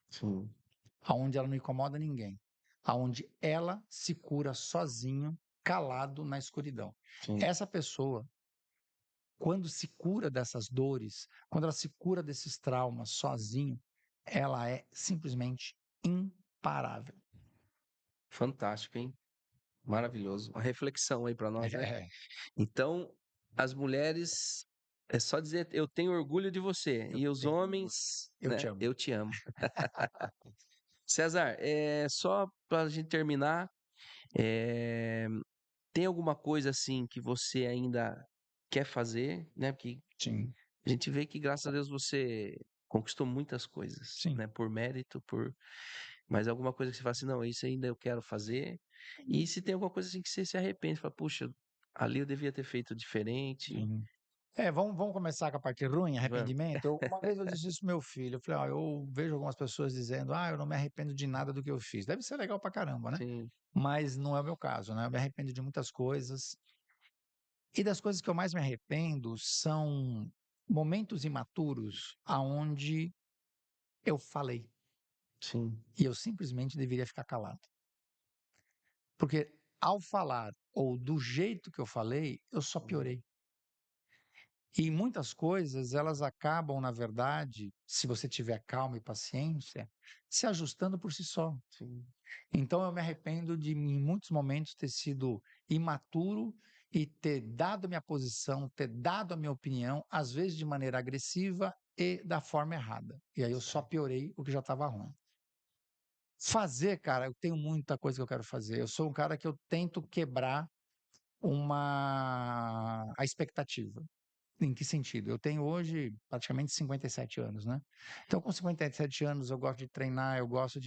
Sim, aonde ela não incomoda ninguém, aonde ela se cura sozinho, calado na escuridão. sim, Essa pessoa, quando se cura dessas dores, quando ela se cura desses traumas sozinho, ela é simplesmente imparável. Fantástico, hein? Maravilhoso. Uma reflexão aí para nós, né? É, Então, as mulheres, é só dizer, eu tenho orgulho de você. eu E os tenho orgulho. homens, Eu te né? amo. Eu te amo. César, só para a gente terminar, eh, tem alguma coisa assim que você ainda quer fazer, né? Porque Sim, a gente vê que, graças a Deus, você conquistou muitas coisas, sim. né? Por mérito, mas alguma coisa que você fala assim, não, isso ainda eu quero fazer. E se tem alguma coisa assim que você se arrepende, fala, puxa, ali eu devia ter feito diferente. Sim. Vamos começar com a parte ruim, Vamos. arrependimento. Uma vez eu disse isso pro meu filho, eu falei: "Ó, eu vejo algumas pessoas dizendo: 'Ah, eu não me arrependo de nada do que eu fiz'. Deve ser legal pra caramba, né? Sim, Mas não é o meu caso, né? Eu me arrependo de muitas coisas. E das coisas que eu mais me arrependo são momentos imaturos aonde eu falei sim. e eu simplesmente deveria ficar calado. Porque ao falar ou do jeito que eu falei, eu só Uhum. piorei. E muitas coisas, elas acabam, na verdade, se você tiver calma e paciência, se ajustando por si só. Sim, Então eu me arrependo de, em muitos momentos, ter sido imaturo e ter dado minha posição, ter dado a minha opinião, às vezes de maneira agressiva e da forma errada. E aí eu só certo. piorei o que já estava ruim. Fazer, cara, eu tenho muita coisa que eu quero fazer. Eu sou um cara que eu tento quebrar a expectativa. Em que sentido? Eu tenho hoje praticamente 57 anos, né? Então, com 57 anos, eu gosto de treinar, eu gosto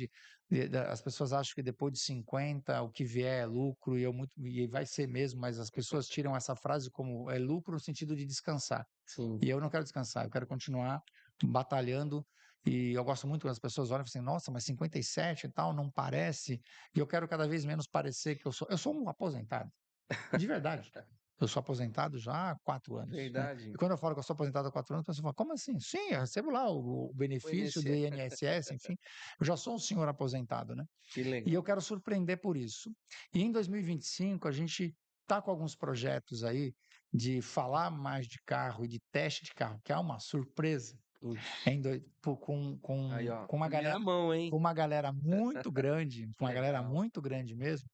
as pessoas acham que depois de 50 o que vier é lucro, e vai ser mesmo, mas as pessoas tiram essa frase como é lucro no sentido de descansar. Sim, E eu não quero descansar, eu quero continuar batalhando. E eu gosto muito quando as pessoas olham e falam assim, nossa, mas 57 e tal, não parece. E eu quero cada vez menos parecer que eu sou um aposentado. De verdade. Eu sou aposentado já há 4 anos, né. E verdade. quando eu falo que eu sou aposentado há 4 anos, a pessoa fala: "Como assim?" "Sim, eu recebo lá o O benefício do INSS, INSS, enfim, eu já sou um senhor aposentado, né". que E eu legal. quero surpreender por isso. E em 2025 a gente tá com alguns projetos aí de falar mais de carro e de teste de carro, que é uma surpresa, Ixi. em doi po Aí, ó, com uma primeira galera mão, hein? com uma galera Legal, muito grande mesmo,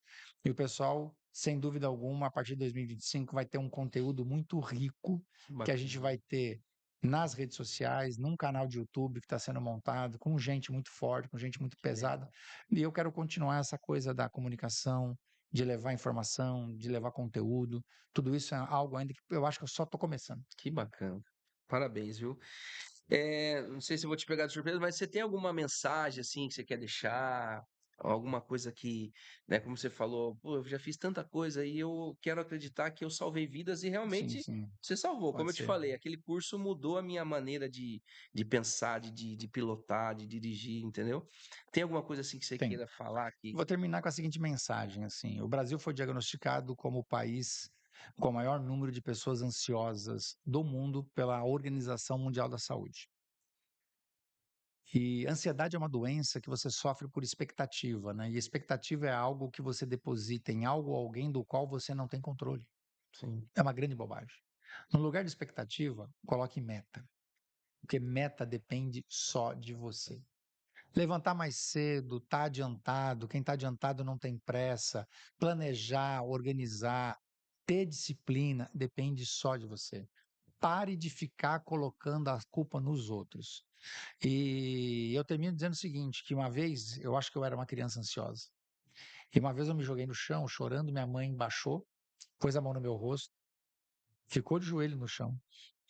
e o pessoal, sem dúvida alguma, a partir de 2025 vai ter um conteúdo muito rico, que que a gente bacana. vai ter nas redes sociais, num canal de YouTube que está sendo montado, com gente muito forte, com gente muito Que pesada, legal. e eu quero continuar essa coisa da comunicação, de levar informação, de levar conteúdo, tudo isso é algo ainda que eu acho que eu só estou começando. Que bacana. Parabéns, viu? Não sei se eu vou te pegar de surpresa, mas você tem alguma mensagem, assim, que você quer deixar? Alguma coisa que, né, como você falou: "Pô, eu já fiz tanta coisa e eu quero acreditar que eu salvei vidas", e Sim, realmente sim, você salvou. Como pode eu te ser. falei, aquele curso mudou a minha maneira de pensar, de pilotar, de dirigir, entendeu? Tem alguma coisa, assim, que você Tem. queira falar que Vou terminar com a seguinte mensagem, assim, o Brasil foi diagnosticado como o país com o maior número de pessoas ansiosas do mundo pela Organização Mundial da Saúde. E ansiedade é uma doença que você sofre por expectativa, né? E expectativa é algo que você deposita em algo ou alguém do qual você não tem controle. sim, É uma grande bobagem. No lugar de expectativa, coloque meta, porque meta depende só de você. Levantar mais cedo, tá adiantado, quem está adiantado não tem pressa, planejar, organizar, ter disciplina, depende só de você. Pare de ficar colocando a culpa nos outros. E eu termino dizendo o seguinte, que uma vez, eu acho que eu era uma criança ansiosa, e uma vez eu me joguei no chão, chorando, minha mãe baixou, pôs a mão no meu rosto, ficou de joelho no chão,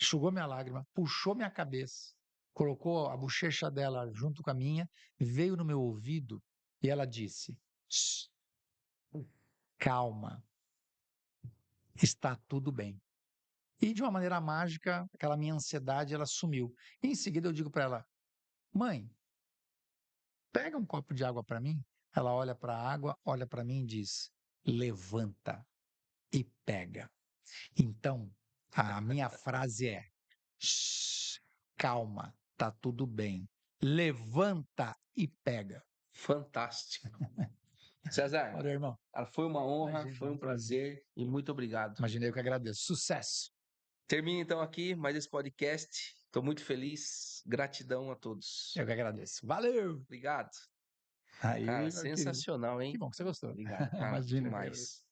enxugou minha lágrima, puxou minha cabeça, colocou a bochecha dela junto com a minha, veio no meu ouvido e ela disse: "Shh, calma, está tudo bem." E de uma maneira mágica, aquela minha ansiedade ela sumiu. E em seguida eu digo para ela: "Mãe, pega um copo de água para mim." Ela olha para a água, olha para mim e diz: "Levanta e pega." Então, a minha frase é: "Shh, calma, tá tudo bem. Levanta e pega." fantástico. César, Valeu, irmão. cara, foi uma honra, foi Imagina. um prazer e muito obrigado. Imaginei, eu que agradeço. Sucesso. Termina então aqui mais esse podcast. Estou muito feliz. Gratidão a todos. Eu que agradeço. Valeu! Obrigado. Aí, Cara, meu querido, sensacional, que hein. bom que você gostou. Obrigado, cara, Imagina, eu que demais. agradeço.